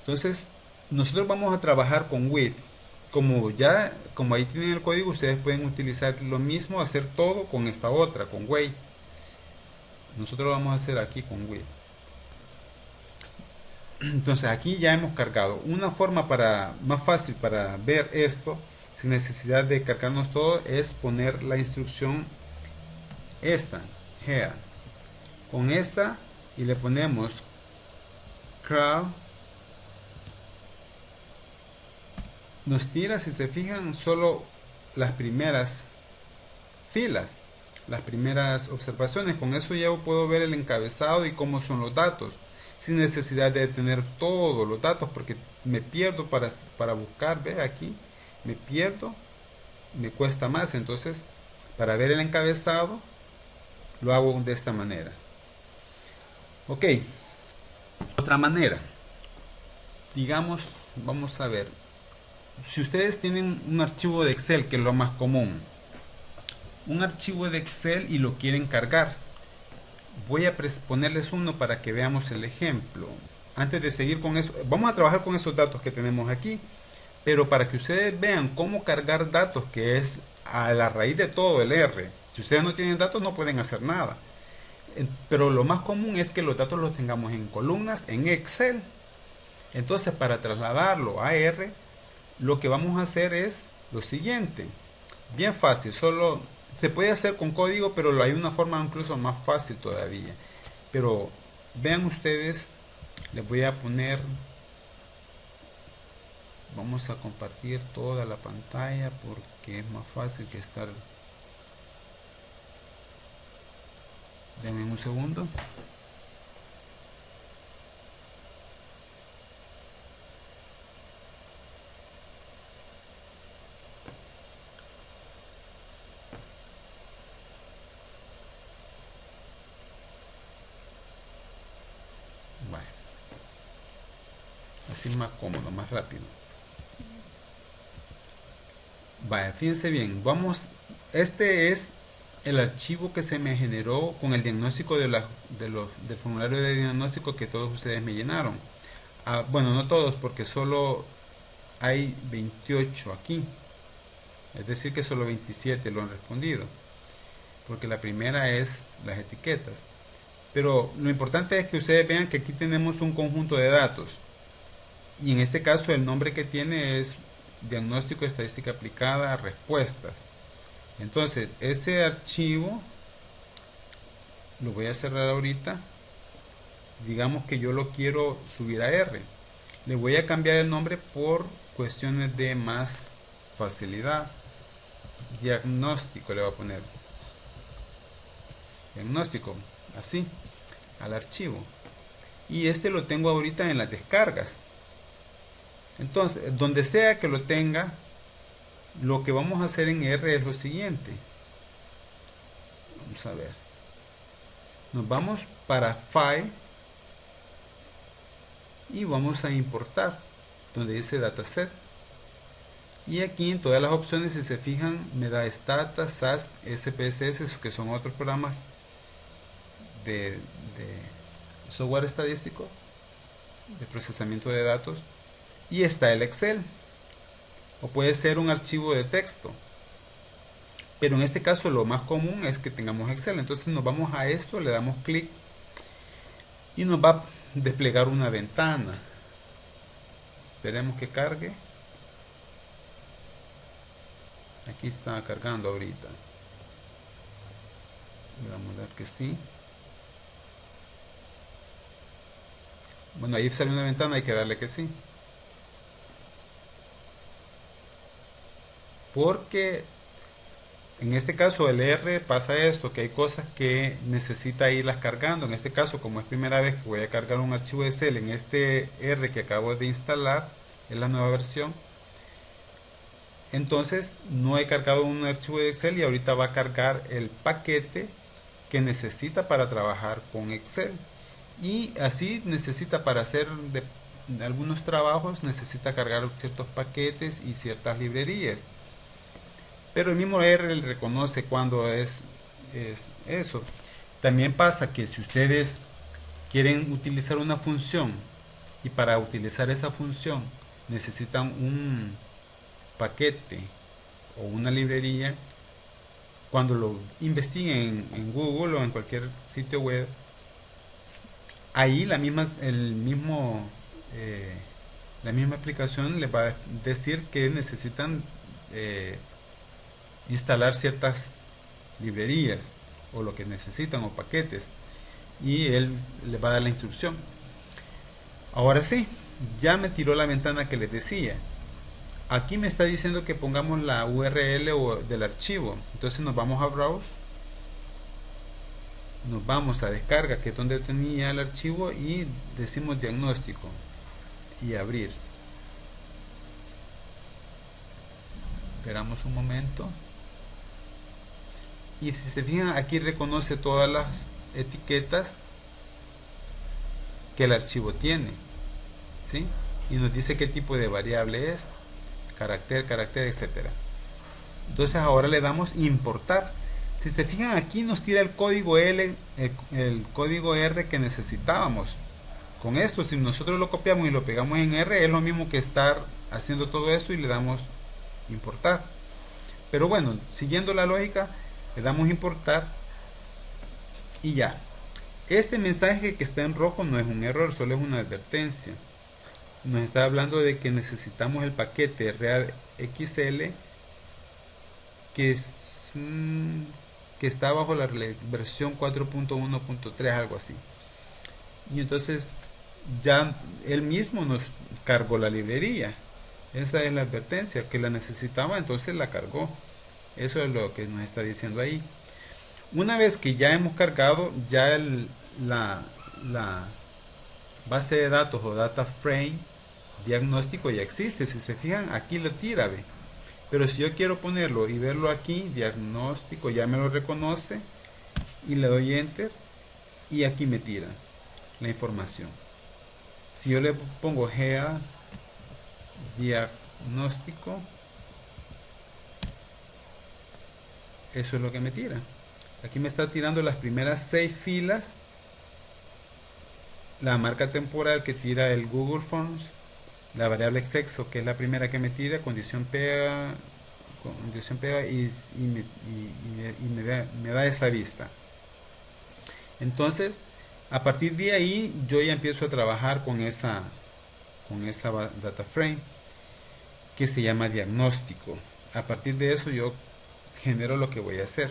Entonces, nosotros vamos a trabajar con width. Como ahí tienen el código, ustedes pueden utilizar lo mismo, hacer todo con esta otra, con weight. Nosotros lo vamos a hacer aquí con width. Entonces aquí ya hemos cargado. Una forma más fácil para ver esto sin necesidad de cargarnos todo es poner la instrucción here, con esta, y le ponemos crowd. Nos tira, si se fijan, solo las primeras filas, las primeras observaciones. Con eso ya puedo ver el encabezado y cómo son los datos, sin necesidad de tener todos los datos, porque me pierdo para buscar. Ve aquí, me pierdo, me cuesta más. Entonces, para ver el encabezado lo hago de esta manera. Ok, otra manera, digamos, vamos a ver, si ustedes tienen un archivo de Excel, que es lo más común, un archivo de Excel y lo quieren cargar, voy a ponerles uno para que veamos el ejemplo. Antes de seguir con eso, vamos a trabajar con esos datos que tenemos aquí, pero para que ustedes vean cómo cargar datos, que es a la raíz de todo el R. Si ustedes no tienen datos, no pueden hacer nada. Pero lo más común es que los datos los tengamos en columnas en Excel. Entonces, para trasladarlo a R, lo que vamos a hacer es lo siguiente. Bien fácil, solo se puede hacer con código, pero hay una forma incluso más fácil todavía. Pero vean ustedes, les voy a poner, vamos a compartir toda la pantalla porque es más fácil que estar. Denme un segundo. Vale. Así más cómodo, más rápido. Vale, fíjense bien. Vamos. Este es el archivo que se me generó con el diagnóstico del formulario de diagnóstico que todos ustedes me llenaron. Bueno, no todos, porque solo hay 28 aquí. Es decir, que solo 27 lo han respondido, porque la primera es las etiquetas. Pero lo importante es que ustedes vean que aquí tenemos un conjunto de datos, y en este caso el nombre que tiene es diagnóstico estadística aplicada respuestas. Entonces ese archivo lo voy a cerrar ahorita. Digamos que yo lo quiero subir a R. Le voy a cambiar el nombre por cuestiones de más facilidad. Diagnóstico le voy a poner. Diagnóstico, así, al archivo. Y este lo tengo ahorita en las descargas. Entonces, donde sea que lo tenga, lo que vamos a hacer en R es lo siguiente. Vamos a ver. Nos vamos para File y vamos a importar, donde dice Dataset. Y aquí en todas las opciones, si se fijan, me da Stata, SAS, SPSS, que son otros programas de software estadístico, de procesamiento de datos. Y está el Excel, o puede ser un archivo de texto. pero en este caso lo más común es que tengamos Excel. Entonces nos vamos a esto, le damos clic y nos va a desplegar una ventana. Esperemos que cargue. Aquí está cargando ahorita. Le vamos a dar que sí. Bueno, ahí sale una ventana, hay que darle que sí. Porque en este caso el R pasa esto, que hay cosas que necesita irlas cargando. En este caso, como es primera vez que voy a cargar un archivo de Excel en este R que acabo de instalar, es la nueva versión. Entonces no he cargado un archivo de Excel y ahorita va a cargar el paquete que necesita para trabajar con Excel. Y así necesita para hacer de algunos trabajos, necesita cargar ciertos paquetes y ciertas librerías. Pero el mismo R le reconoce cuando es eso. También pasa que si ustedes quieren utilizar una función y para utilizar esa función necesitan un paquete o una librería, cuando lo investiguen en Google o en cualquier sitio web, ahí la misma explicación les va a decir que necesitan instalar ciertas librerías o lo que necesitan o paquetes, y él les va a dar la instrucción. Ahora sí, ya me tiró la ventana que les decía. Aquí me está diciendo que pongamos la URL del archivo. Entonces nos vamos a Browse, nos vamos a Descarga, que es donde tenía el archivo, y decimos diagnóstico y abrir. Esperamos un momento. Y si se fijan, aquí reconoce todas las etiquetas que el archivo tiene, ¿sí? Y nos dice qué tipo de variable es, carácter, etcétera. Entonces ahora le damos importar. Si se fijan, aquí nos tira el código el código R que necesitábamos. Con esto, si nosotros lo copiamos y lo pegamos en R, es lo mismo que estar haciendo todo esto y le damos importar. Pero bueno, siguiendo la lógica, le damos importar y ya. Este mensaje que está en rojo no es un error, solo es una advertencia. Nos está hablando de que necesitamos el paquete RealXL que está bajo la versión 4.1.3, algo así. Y entonces ya él mismo nos cargó la librería. Esa es la advertencia, que la necesitaba, entonces la cargó. Eso es lo que nos está diciendo ahí. Una vez que ya hemos cargado, ya la base de datos o data frame diagnóstico ya existe. Si se fijan, aquí lo tira, ¿ve? Pero si yo quiero ponerlo y verlo aquí, diagnóstico, ya me lo reconoce, y le doy enter y aquí me tira la información. Si yo le pongo GEA diagnóstico, eso es lo que me tira. Aquí me está tirando las primeras 6 filas, la marca temporal que tira el Google Forms, la variable sexo, que es la primera que me tira, condición pega y me da esa vista. Entonces, a partir de ahí yo ya empiezo a trabajar con esa data frame que se llama diagnóstico. A partir de eso yo genero lo que voy a hacer.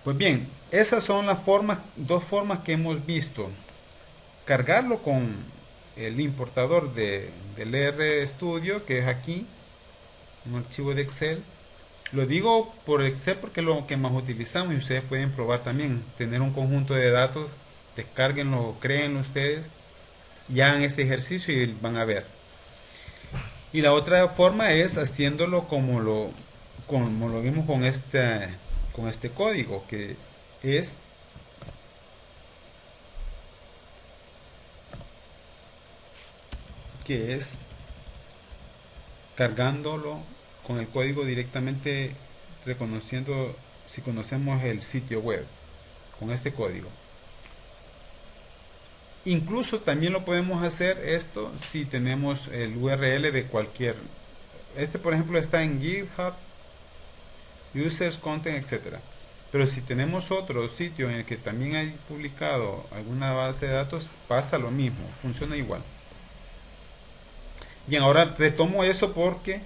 Pues bien, esas son las dos formas que hemos visto. Cargarlo con el importador del RStudio, que es aquí, un archivo de Excel. Lo digo por Excel porque es lo que más utilizamos, y ustedes pueden probar también, tener un conjunto de datos, descárguenlo, créenlo ustedes, y hagan este ejercicio y van a ver. Y la otra forma es haciéndolo como lo vimos con este código, que es cargándolo con el código directamente, reconociendo si conocemos el sitio web con este código. Incluso también lo podemos hacer esto si tenemos el URL de cualquier. Por ejemplo está en GitHub, users, content, etcétera. Pero si tenemos otro sitio en el que también hay publicado alguna base de datos, pasa lo mismo, funciona igual. Bien, ahora retomo eso porque,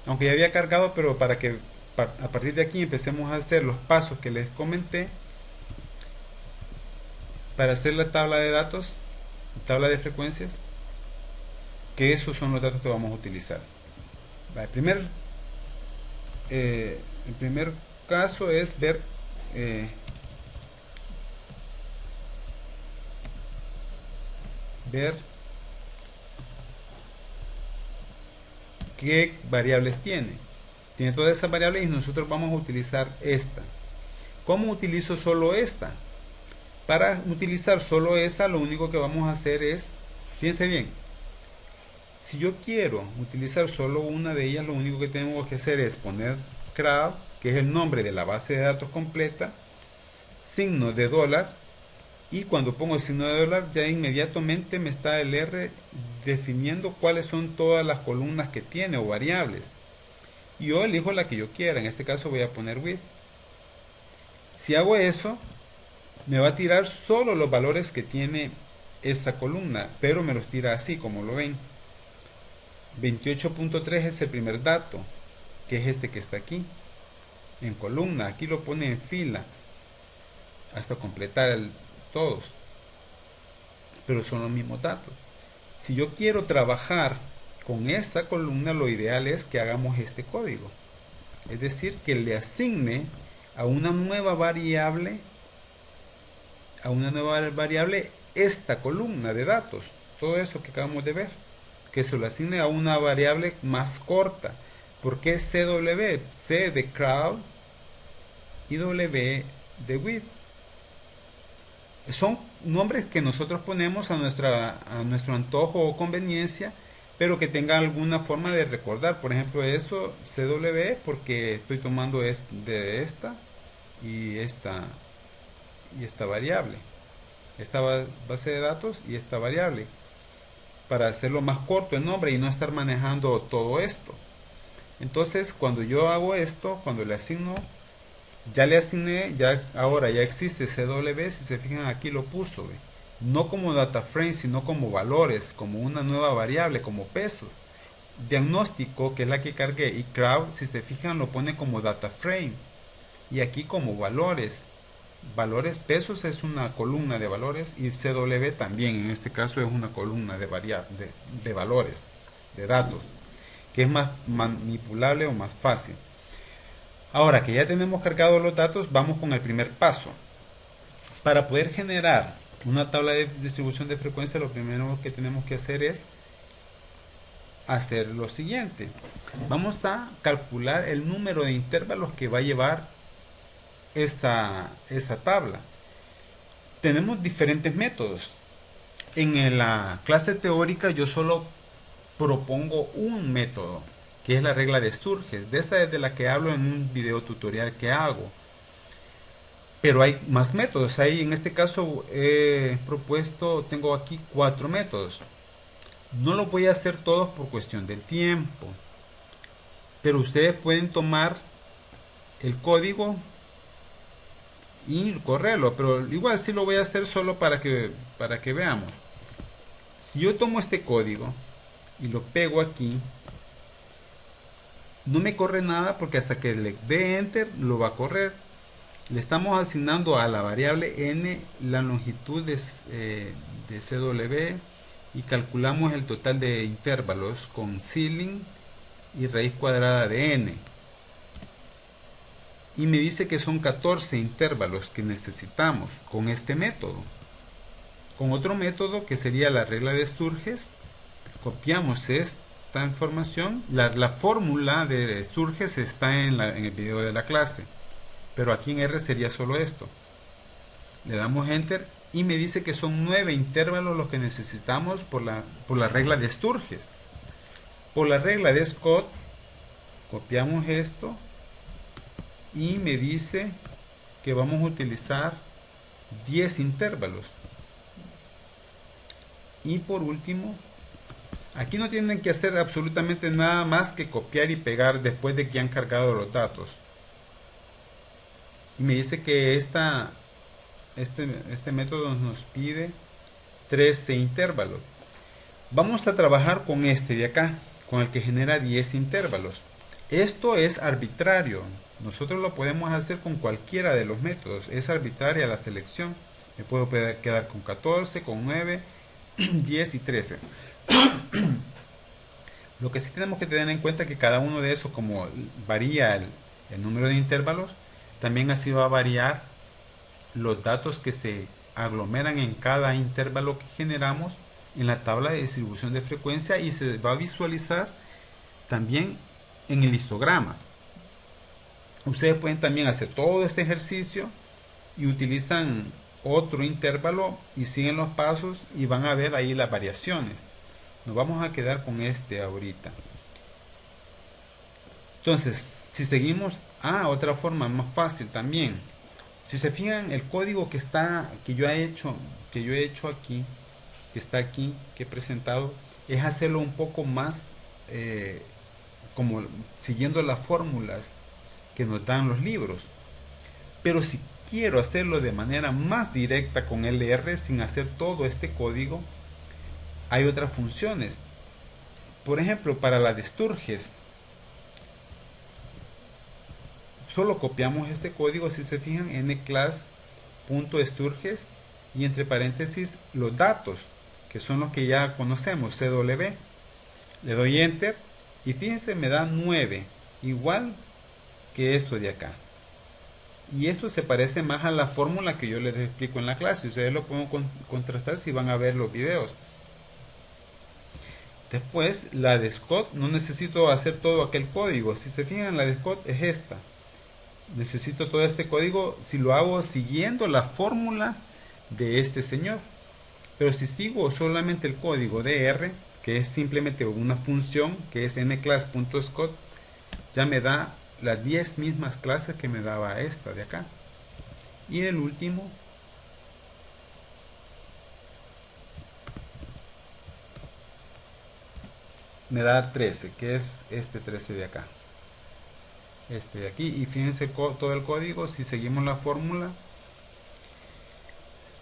aunque ya había cargado, pero para que a partir de aquí empecemos a hacer los pasos que les comenté para hacer la tabla de datos, tabla de frecuencias, que esos son los datos que vamos a utilizar. El primer caso es ver qué variables tiene. Tiene todas esas variables y nosotros vamos a utilizar esta. ¿Cómo utilizo solo esta? Para utilizar solo esa, lo único que vamos a hacer es, fíjense bien, si yo quiero utilizar solo una de ellas, lo único que tengo que hacer es poner CRAB, que es el nombre de la base de datos completa, signo de dólar, y cuando pongo el signo de dólar ya inmediatamente me está el R definiendo cuáles son todas las columnas que tiene o variables. Y yo elijo la que yo quiera, en este caso voy a poner with. Si hago eso, me va a tirar solo los valores que tiene esa columna, pero me los tira así como lo ven. 28.3 es el primer dato, que es este que está aquí en columna. Aquí lo pone en fila hasta completar todos, pero son los mismos datos. Si yo quiero trabajar con esta columna, lo ideal es que hagamos este código, es decir, que le asigne a una nueva variable esta columna de datos, todo eso que acabamos de ver, que se lo asigne a una variable más corta. Porque es CW, C de crowd y W de width. Son nombres que nosotros ponemos a nuestro antojo o conveniencia, pero que tenga alguna forma de recordar. Por ejemplo, eso CW porque estoy tomando de esta y esta variable, esta base de datos y esta variable, para hacerlo más corto el nombre y no estar manejando todo esto. Entonces, cuando yo hago esto, cuando le asigno, ya le asigné, ahora ya existe CW, si se fijan aquí lo puso, ¿ve? No como data frame, sino como valores, como una nueva variable, como pesos. Diagnóstico, que es la que cargué, y crowd, si se fijan, lo pone como data frame. Y aquí como valores. Pesos es una columna de valores y CW también, en este caso es una columna de valores, de datos, que es más manipulable o más fácil. Ahora que ya tenemos cargados los datos, vamos con el primer paso. Para poder generar una tabla de distribución de frecuencia, lo primero que tenemos que hacer es hacer lo siguiente. Vamos a calcular el número de intervalos que va a llevar esa tabla. Tenemos diferentes métodos. En la clase teórica yo solo propongo un método, que es la regla de Sturges. De esta es de la que hablo en un video tutorial que hago. Pero hay más métodos. Ahí en este caso he propuesto, tengo aquí 4 métodos. No los voy a hacer todos por cuestión del tiempo. Pero ustedes pueden tomar el código y correrlo, pero igual sí lo voy a hacer solo para que veamos. Si yo tomo este código y lo pego aquí, no me corre nada porque hasta que le dé enter lo va a correr. Le estamos asignando a la variable n la longitud de CW y calculamos el total de intervalos con ceiling y raíz cuadrada de n. Y me dice que son 14 intervalos que necesitamos con este método. Con otro método que sería la regla de Sturges, copiamos esta información. La fórmula de Sturges está en el video de la clase, pero aquí en R sería solo esto. Le damos enter y me dice que son 9 intervalos los que necesitamos por la regla de Sturges. Por la regla de Scott copiamos esto y me dice que vamos a utilizar 10 intervalos. Y por último, aquí no tienen que hacer absolutamente nada más que copiar y pegar después de que han cargado los datos. y me dice que este método nos pide 13 intervalos. Vamos a trabajar con este de acá, con el que genera 10 intervalos. Esto es arbitrario. Nosotros lo podemos hacer con cualquiera de los métodos. Es arbitraria la selección. Me puedo quedar con 14, con 9, 10 y 13. Lo que sí tenemos que tener en cuenta es que cada uno de esos, como varía el número de intervalos, también así va a variar los datos que se aglomeran en cada intervalo que generamos en la tabla de distribución de frecuencia, y se va a visualizar también en el histograma. Ustedes pueden también hacer todo este ejercicio y utilizan otro intervalo y siguen los pasos y van a ver ahí las variaciones. Nos vamos a quedar con este ahorita. Entonces, si seguimos, otra forma más fácil también. Si se fijan, el código que yo he hecho aquí, que está aquí, que he presentado, es hacerlo un poco más como siguiendo las fórmulas que nos dan los libros. Pero si quiero hacerlo de manera más directa con LR sin hacer todo este código, hay otras funciones. Por ejemplo, para la de Sturges, solo copiamos este código, si se fijan, nclass.sturges y entre paréntesis los datos, que son los que ya conocemos, CW. Le doy enter y fíjense, me da 9, igual que esto de acá. Y esto se parece más a la fórmula que yo les explico en la clase. Ustedes lo pueden contrastar si van a ver los videos. Después, la de Scott, no necesito hacer todo aquel código. Si se fijan, la de Scott es esta. Necesito todo este código si lo hago siguiendo la fórmula de este señor. Pero si sigo solamente el código de R, que es simplemente una función, que es nclass.scott, ya me da las 10 mismas clases que me daba esta de acá. Y el último me da 13, que es este 13 de acá, este de aquí. Y fíjense todo el código si seguimos la fórmula,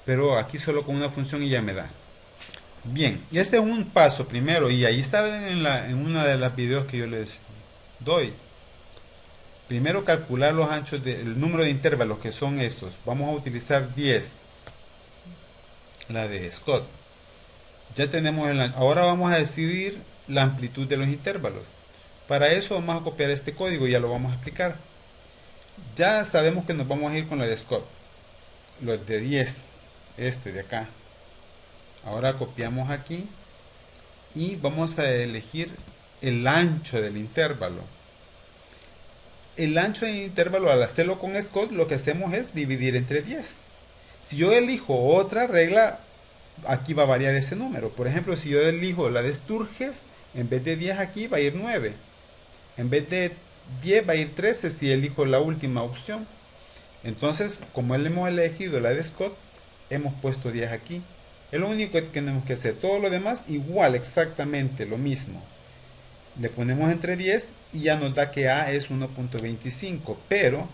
pero aquí solo con una función y ya me da. Bien, y este es un paso primero, y ahí está en una de las videos que yo les doy. Primero calcular los anchos del número de intervalos, que son estos. Vamos a utilizar 10, la de Scott. Ya tenemos ahora vamos a decidir la amplitud de los intervalos. Para eso vamos a copiar este código y ya lo vamos a explicar. Ya sabemos que nos vamos a ir con la de Scott, los de 10, este de acá. Ahora copiamos aquí y vamos a elegir el ancho del intervalo. El ancho del intervalo, al hacerlo con Scott, lo que hacemos es dividir entre 10. Si yo elijo otra regla, aquí va a variar ese número. Por ejemplo, si yo elijo la de Sturges, en vez de 10 aquí va a ir 9. En vez de 10 va a ir 13 si elijo la última opción. Entonces, como hemos elegido la de Scott, hemos puesto 10 aquí. Es lo único que tenemos que hacer. Todo lo demás igual, exactamente lo mismo. Le ponemos entre 10 y ya nos da que A es 1.25. Pero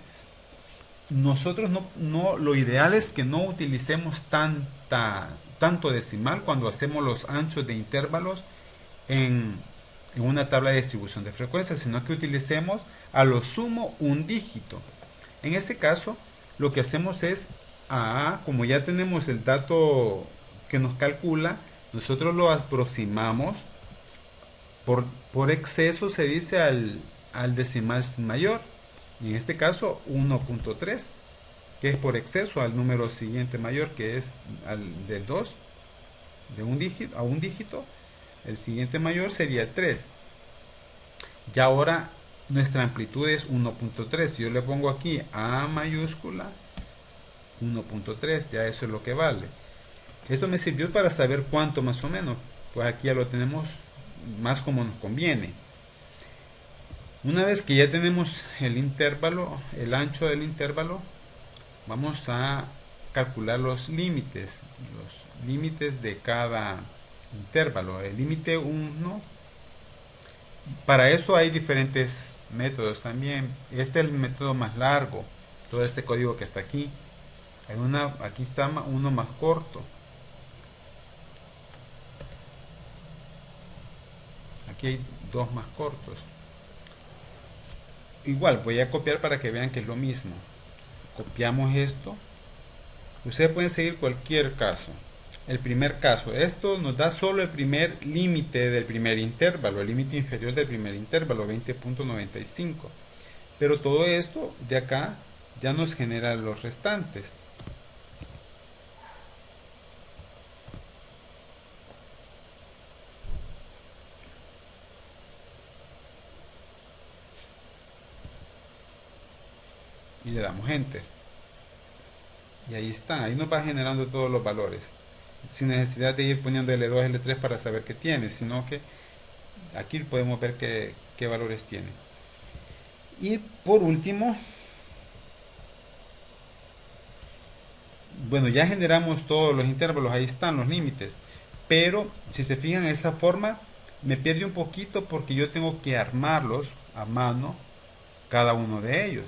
nosotros lo ideal es que no utilicemos tanto decimal cuando hacemos los anchos de intervalos en una tabla de distribución de frecuencias, sino que utilicemos a lo sumo un dígito. En este caso, lo que hacemos es como ya tenemos el dato que nos calcula, nosotros lo aproximamos por exceso, se dice, al decimal mayor, y en este caso 1.3, que es por exceso al número siguiente mayor, que es del 2, de un dígito a un dígito. El siguiente mayor sería el 3. Ya ahora nuestra amplitud es 1.3. Yo le pongo aquí A mayúscula 1.3, ya eso es lo que vale. Esto me sirvió para saber cuánto más o menos. Pues aquí ya lo tenemos más como nos conviene. Una vez que ya tenemos el intervalo, el ancho del intervalo, vamos a calcular los límites de cada intervalo. El límite 1, para eso hay diferentes métodos también. Este es el método más largo, todo este código que está aquí. Hay aquí está uno más corto. Aquí hay dos más cortos. Igual voy a copiar para que vean que es lo mismo. Copiamos esto. Ustedes pueden seguir cualquier caso. El primer caso, esto nos da solo el primer límite del primer intervalo, el límite inferior del primer intervalo, 20.95. Pero todo esto de acá ya nos genera los restantes. Y le damos enter. Y ahí está, ahí nos va generando todos los valores. Sin necesidad de ir poniendo L2, L3 para saber qué tiene, sino que aquí podemos ver qué valores tiene. Y por último, bueno, ya generamos todos los intervalos, ahí están los límites. Pero si se fijan en esa forma, me pierde un poquito porque yo tengo que armarlos a mano, cada uno de ellos.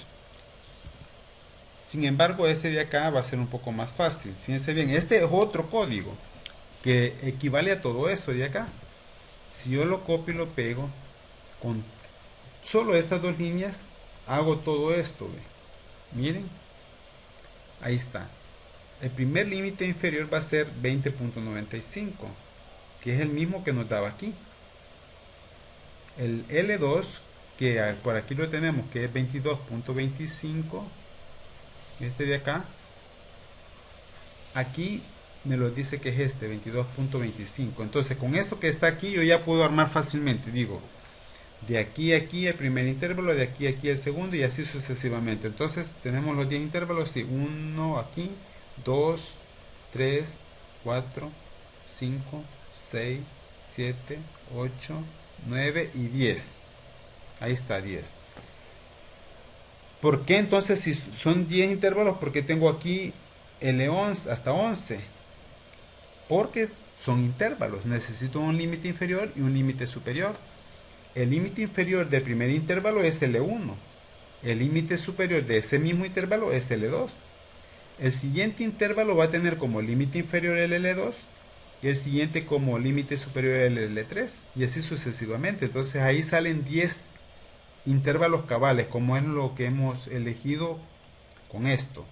Sin embargo, este de acá va a ser un poco más fácil. Fíjense bien, este es otro código que equivale a todo esto de acá. Si yo lo copio y lo pego, con solo estas dos líneas, hago todo esto. ¿Ve? Miren, ahí está. El primer límite inferior va a ser 20.95, que es el mismo que nos daba aquí. El L2, que por aquí lo tenemos, que es 22.25, este de acá, aquí me lo dice que es este 22.25. entonces con esto que está aquí yo ya puedo armar fácilmente, digo, de aquí a aquí el primer intervalo, de aquí a aquí el segundo, y así sucesivamente. Entonces tenemos los 10 intervalos, sí, 1 aquí, 2, 3, 4, 5, 6, 7, 8, 9 y 10. Ahí está, 10. ¿Por qué entonces si son 10 intervalos? Porque tengo aquí L11 hasta 11. Porque son intervalos. Necesito un límite inferior y un límite superior. El límite inferior del primer intervalo es L1. El límite superior de ese mismo intervalo es L2. El siguiente intervalo va a tener como límite inferior el L2 y el siguiente como límite superior el L3 y así sucesivamente. Entonces ahí salen 10 intervalos cabales, como es lo que hemos elegido con esto.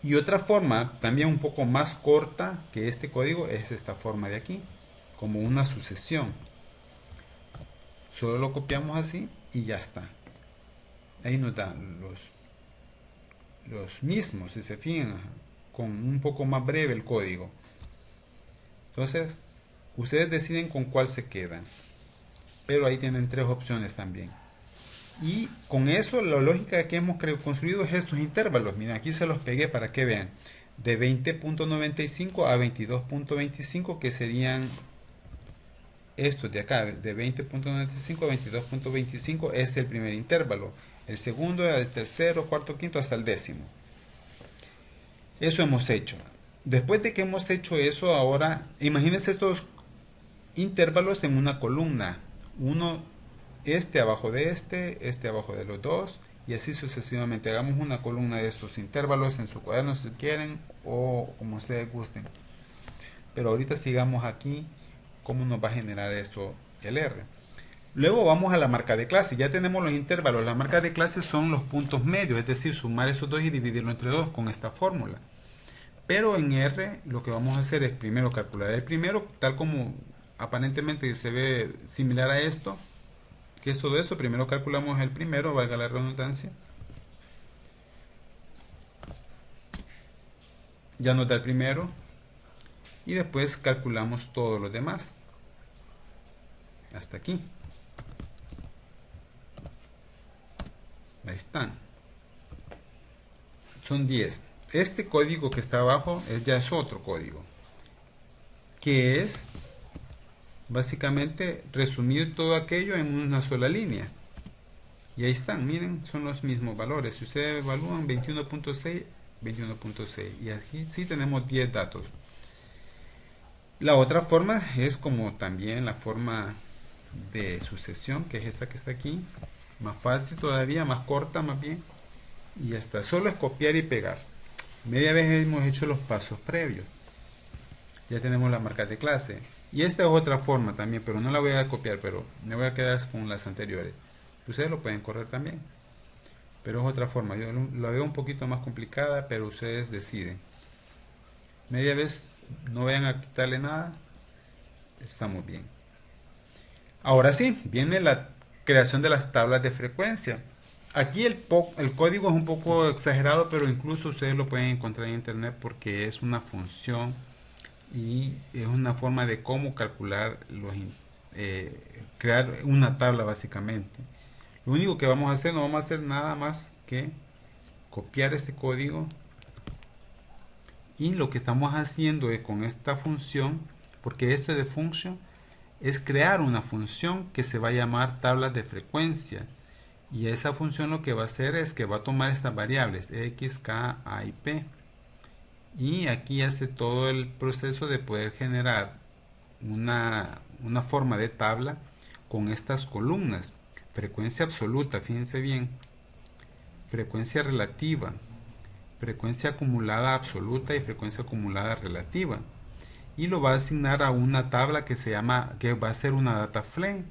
Y otra forma, también un poco más corta que este código, es esta forma de aquí, como una sucesión. Solo lo copiamos así y ya está. Ahí nos dan los mismos, si se fijan, con un poco más breve el código. Entonces, ustedes deciden con cuál se quedan. Pero ahí tienen tres opciones también. Y con eso la lógica que hemos construido es estos intervalos. Miren, aquí se los pegué para que vean. De 20.95 a 22.25, que serían estos de acá. De 20.95 a 22.25 es el primer intervalo. El segundo, el tercero, cuarto, quinto, hasta el décimo. Eso hemos hecho. Después de que hemos hecho eso, ahora imagínense estos intervalos en una columna. Uno, este abajo de este abajo de los dos, y así sucesivamente. Hagamos una columna de estos intervalos en su cuaderno si quieren, o como ustedes gusten. Pero ahorita sigamos aquí cómo nos va a generar esto el R. Luego vamos a la marca de clase. Ya tenemos los intervalos. La marca de clase son los puntos medios, es decir, sumar esos dos y dividirlo entre dos con esta fórmula. Pero en R lo que vamos a hacer es primero calcular el primero, tal como aparentemente se ve similar a esto, que es todo eso. Primero calculamos el primero, valga la redundancia. Ya nos da el primero. Y después calculamos todos los demás. Hasta aquí. Ahí están. Son 10. Este código que está abajo ya es otro código, que es básicamente resumir todo aquello en una sola línea. Y ahí están, miren, son los mismos valores. Si ustedes evalúan 21.6, 21.6. Y aquí sí tenemos 10 datos. La otra forma es como también la forma de sucesión, que es esta que está aquí. Más fácil todavía, más corta más bien. Y ya está, solo es copiar y pegar. Media vez hemos hecho los pasos previos. Ya tenemos las marcas de clase. Y esta es otra forma también, pero no la voy a copiar, pero me voy a quedar con las anteriores. Ustedes lo pueden correr también, pero es otra forma. Yo la veo un poquito más complicada, pero ustedes deciden. Media vez, no vayan a quitarle nada. Estamos bien. Ahora sí, viene la creación de las tablas de frecuencia. Aquí el código es un poco exagerado, pero incluso ustedes lo pueden encontrar en internet porque es una función y es una forma de cómo calcular crear una tabla básicamente. Lo único que vamos a hacer, no vamos a hacer nada más que copiar este código, y lo que estamos haciendo es con esta función, porque esto de function es crear una función que se va a llamar tablas de frecuencia, y esa función lo que va a hacer es que va a tomar estas variables x, k, a y p, y aquí hace todo el proceso de poder generar una forma de tabla con estas columnas: frecuencia absoluta, fíjense bien, frecuencia relativa, frecuencia acumulada absoluta y frecuencia acumulada relativa, y lo va a asignar a una tabla que se llama, que va a ser una data frame.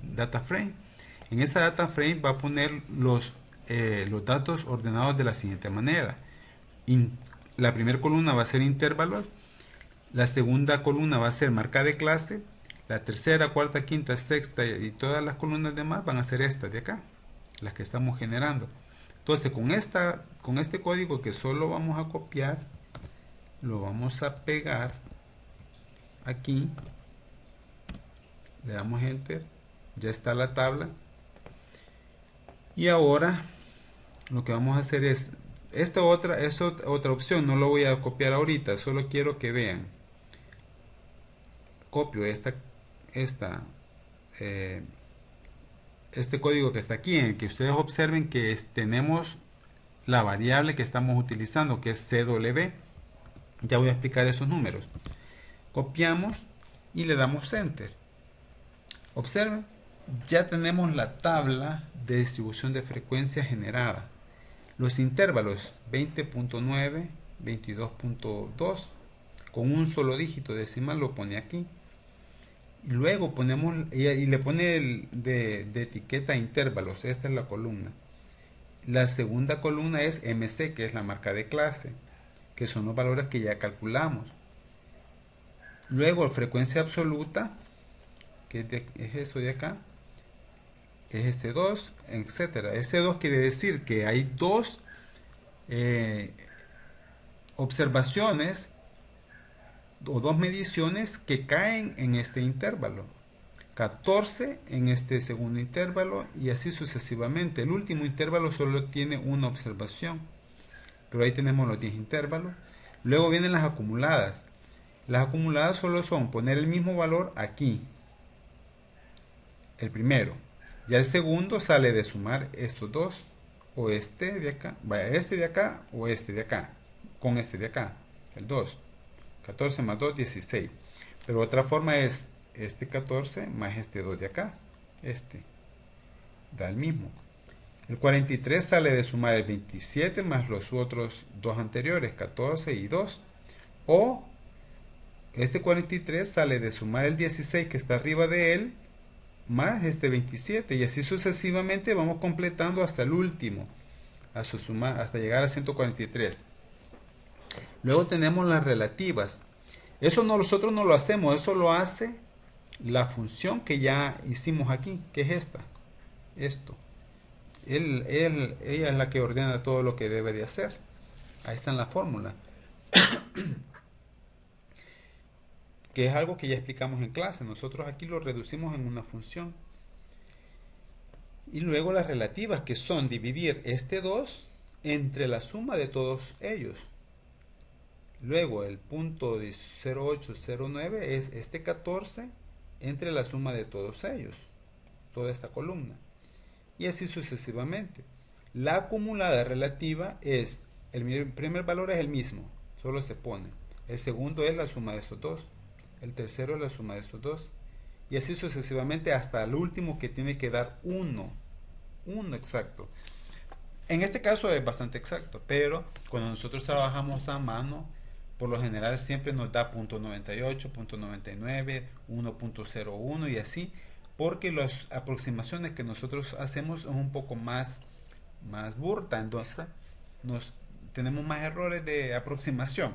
En esa data frame va a poner los datos ordenados de la siguiente manera. La primera columna va a ser intervalos, la segunda columna va a ser marca de clase, la tercera, cuarta, quinta, sexta y todas las columnas demás van a ser estas de acá, las que estamos generando. Entonces con este código que solo vamos a copiar, lo vamos a pegar aquí, le damos enter, ya está la tabla, y ahora lo que vamos a hacer es esta otra opción, no lo voy a copiar ahorita, solo quiero que vean. Copio este código que está aquí, en el que ustedes observen que tenemos la variable que estamos utilizando, que es CW. Ya voy a explicar esos números. Copiamos y le damos enter. Observen, ya tenemos la tabla de distribución de frecuencia generada. Los intervalos 20.9, 22.2, con un solo dígito decimal lo pone aquí. Luego ponemos y le pone de etiqueta intervalos. Esta es la columna. La segunda columna es MC, que es la marca de clase, que son los valores que ya calculamos. Luego frecuencia absoluta, que es eso de acá, es este 2, etcétera. Ese 2 quiere decir que hay dos observaciones o dos mediciones que caen en este intervalo. 14 en este segundo intervalo y así sucesivamente. El último intervalo solo tiene una observación, pero ahí tenemos los 10 intervalos. Luego vienen las acumuladas. Las acumuladas solo son poner el mismo valor aquí, el primero. Ya el segundo sale de sumar estos dos, o este de acá, vaya, este de acá o este de acá, con este de acá, el 2. 14 más 2, 16. Pero otra forma es este 14 más este 2 de acá. Este da el mismo. El 43 sale de sumar el 27 más los otros dos anteriores, 14 y 2. O este 43 sale de sumar el 16 que está arriba de él más este 27. Y así sucesivamente vamos completando hasta el último, hasta llegar a 143. Luego tenemos las relativas. Eso nosotros no lo hacemos, eso lo hace la función que ya hicimos aquí, que es esta. Esto. Ella es la que ordena todo lo que debe de hacer. Ahí está en la fórmula. Que es algo que ya explicamos en clase. Nosotros aquí lo reducimos en una función. Y luego las relativas, que son dividir este 2 entre la suma de todos ellos. Luego el punto de 0809 es este 14 entre la suma de todos ellos, toda esta columna. Y así sucesivamente. La acumulada relativa es, el primer valor es el mismo, solo se pone. El segundo es la suma de estos dos. El tercero es la suma de estos dos. Y así sucesivamente hasta el último, que tiene que dar 1. 1 exacto. En este caso es bastante exacto, pero cuando nosotros trabajamos a mano, por lo general siempre nos da .98, .99, 1.01 y así, porque las aproximaciones que nosotros hacemos son un poco más burda, entonces nos tenemos más errores de aproximación,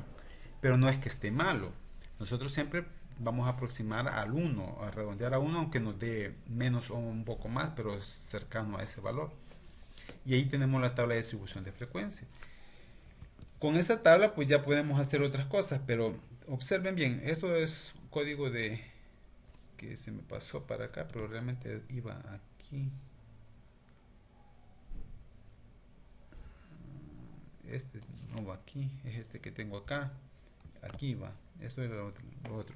pero no es que esté malo. Nosotros siempre vamos a aproximar al 1, a redondear a 1, aunque nos dé menos o un poco más, pero es cercano a ese valor. Y ahí tenemos la tabla de distribución de frecuencia. Con esa tabla pues ya podemos hacer otras cosas, pero observen bien, esto es un código de que se me pasó para acá, pero realmente iba aquí. Este no va aquí, es este que tengo acá. Aquí va, esto es lo otro.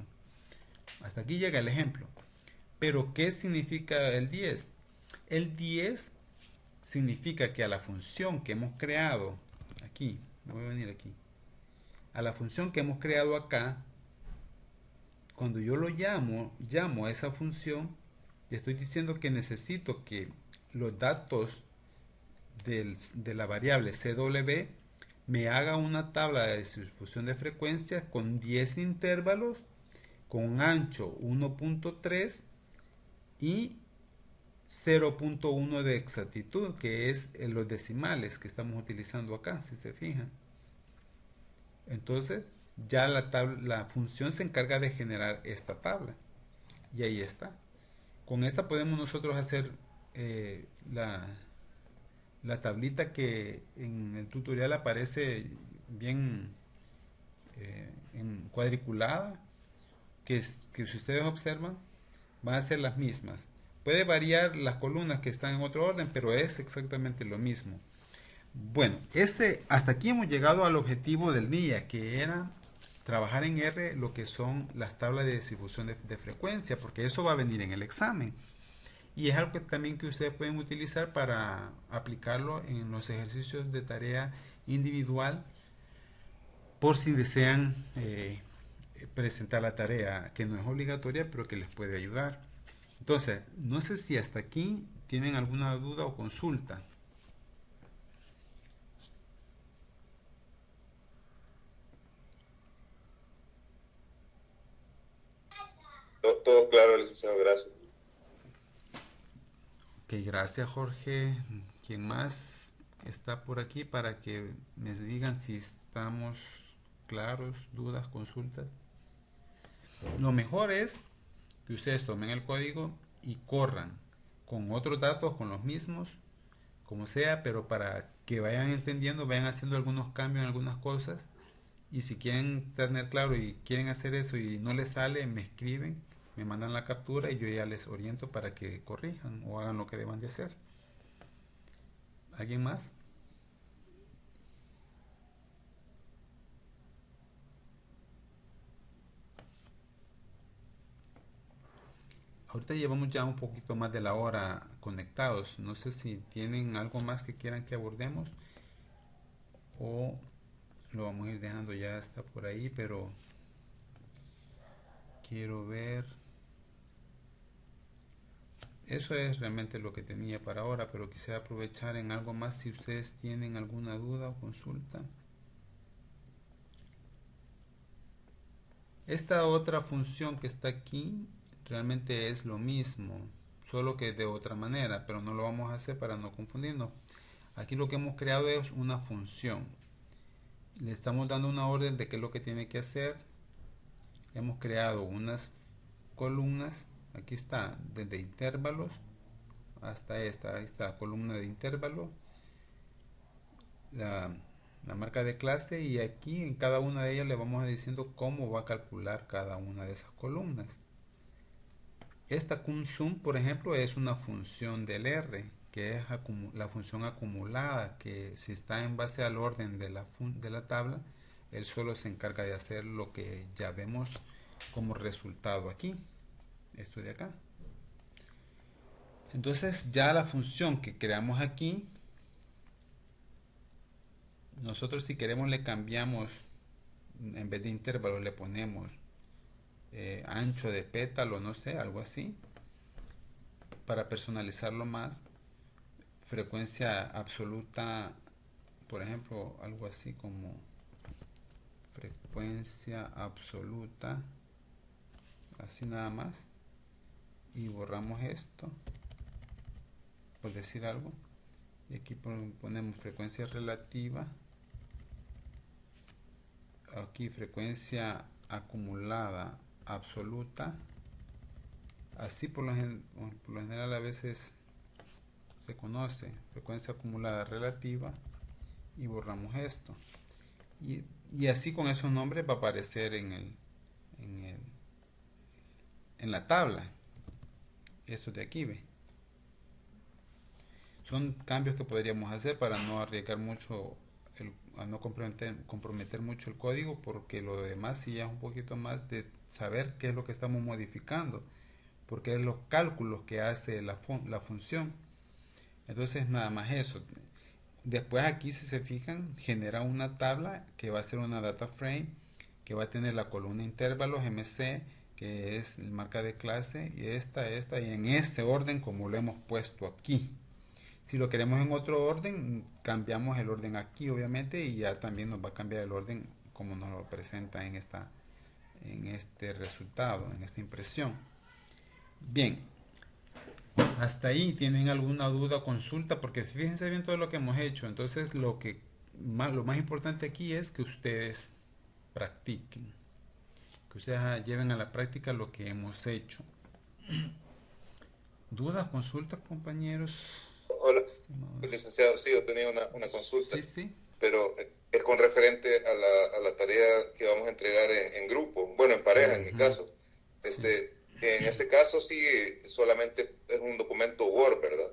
Hasta aquí llega el ejemplo. Pero ¿qué significa el 10? El 10 significa que a la función que hemos creado aquí, voy a venir aquí, a la función que hemos creado acá, cuando yo lo llamo a esa función, y estoy diciendo que necesito que los datos de la variable CW me haga una tabla de distribución de frecuencias con 10 intervalos, con un ancho 1.3 y 0.1 de exactitud, que es en los decimales que estamos utilizando acá, si se fijan. Entonces, ya la función se encarga de generar esta tabla. Y ahí está. Con esta podemos nosotros hacer la tablita que en el tutorial aparece bien en cuadriculada, que si ustedes observan, van a ser las mismas. Puede variar las columnas que están en otro orden, pero es exactamente lo mismo. Bueno, hasta aquí hemos llegado al objetivo del día, que era trabajar en R lo que son las tablas de distribución de frecuencia, porque eso va a venir en el examen. Y es algo que también que ustedes pueden utilizar para aplicarlo en los ejercicios de tarea individual, por si desean presentar la tarea, que no es obligatoria, pero que les puede ayudar. Entonces, no sé si hasta aquí tienen alguna duda o consulta. Todo claro, licenciado, gracias. Ok, gracias Jorge. ¿Quién más está por aquí para que me digan si estamos claros, dudas, consultas? Lo mejor es que ustedes tomen el código y corran con otros datos, con los mismos, como sea, pero para que vayan entendiendo, vayan haciendo algunos cambios en algunas cosas. Y si quieren tener claro y quieren hacer eso y no les sale, me escriben, me mandan la captura y yo ya les oriento para que corrijan o hagan lo que deban de hacer. ¿Alguien más? Ahorita llevamos ya un poquito más de la hora conectados. No sé si tienen algo más que quieran que abordemos o lo vamos a ir dejando, ya está por ahí, pero quiero ver. Eso es realmente lo que tenía para ahora, pero quisiera aprovechar en algo más si ustedes tienen alguna duda o consulta. Esta otra función que está aquí realmente es lo mismo, solo que de otra manera, pero no lo vamos a hacer para no confundirnos. Aquí lo que hemos creado es una función. Le estamos dando una orden de qué es lo que tiene que hacer. Hemos creado unas columnas. Aquí está, desde intervalos hasta esta columna de intervalo, la marca de clase, y aquí en cada una de ellas le vamos a diciendo cómo va a calcular cada una de esas columnas. Esta consum, por ejemplo, es una función del R, que es la función acumulada, que si está en base al orden de la tabla, él solo se encarga de hacer lo que ya vemos como resultado aquí, esto de acá. Entonces ya la función que creamos aquí, nosotros si queremos le cambiamos, en vez de intervalo le ponemos ancho de pétalo, no sé, algo así, para personalizarlo más. frecuencia absoluta, por ejemplo, algo así como frecuencia absoluta, así nada más, y borramos esto, por decir algo, y aquí ponemos frecuencia relativa, aquí frecuencia acumulada absoluta, así por lo general a veces se conoce frecuencia acumulada relativa, y borramos esto, y así con esos nombres va a aparecer en el en la tabla. Esto de aquí, ve. Son cambios que podríamos hacer para no arriesgar mucho, a no comprometer mucho el código, porque lo demás sí ya es un poquito más de saber qué es lo que estamos modificando, porque es los cálculos que hace la función. Entonces nada más eso. Después aquí, si se fijan, genera una tabla que va a ser una data frame, que va a tener la columna intervalos MC, que es marca de clase, y esta, y en este orden como lo hemos puesto aquí. Si lo queremos en otro orden, cambiamos el orden aquí, obviamente, y ya también nos va a cambiar el orden como nos lo presenta en este resultado, en esta impresión. Bien, hasta ahí tienen alguna duda o consulta, porque fíjense bien todo lo que hemos hecho. Entonces lo más importante aquí es que ustedes practiquen, que ustedes lleven a la práctica lo que hemos hecho. ¿Dudas, consultas, compañeros? Hola, Estimados. licenciado, sí, yo tenía una consulta, Sí, sí. pero es con referente a la tarea que vamos a entregar en grupo, bueno, en pareja en mi Ujú, caso. sí. En ese caso sí, solamente es un documento Word, ¿verdad?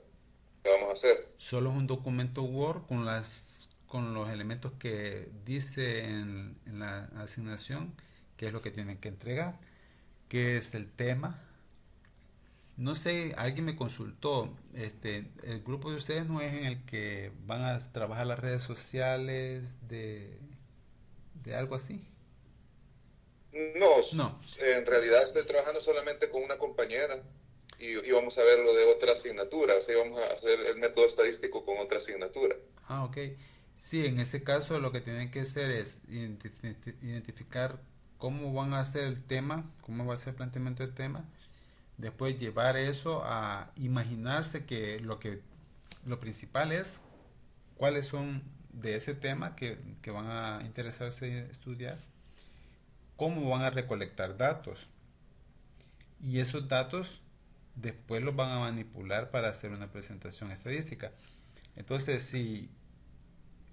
¿Qué vamos a hacer? Solo es un documento Word con los elementos que dice en la asignación, que es lo que tienen que entregar, que es el tema. No sé, alguien me consultó, el grupo de ustedes no es en el que van a trabajar las redes sociales de algo así. No, No. en realidad estoy trabajando solamente con una compañera y vamos a ver lo de otra asignatura, o sea, vamos a hacer el método estadístico con otra asignatura. Ah, ok. Sí, en ese caso lo que tienen que hacer es identificar cómo van a hacer el tema, cómo va a ser el planteamiento del tema. Después llevar eso a imaginarse que lo principal es cuáles son de ese tema que van a interesarse en estudiar, cómo van a recolectar datos, y esos datos después los van a manipular para hacer una presentación estadística. Entonces, si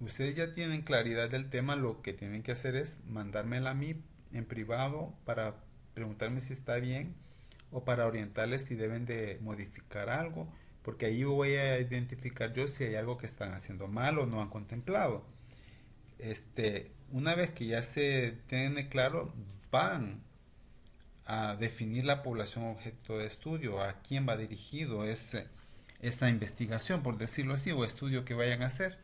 ustedes ya tienen claridad del tema, lo que tienen que hacer es mandármela a mí en privado para preguntarme si está bien, o para orientarles si deben de modificar algo, porque ahí voy a identificar yo si hay algo que están haciendo mal o no han contemplado. Una vez que ya se tiene claro, van a definir la población objeto de estudio, a quién va dirigido esa investigación, por decirlo así, o estudio que vayan a hacer.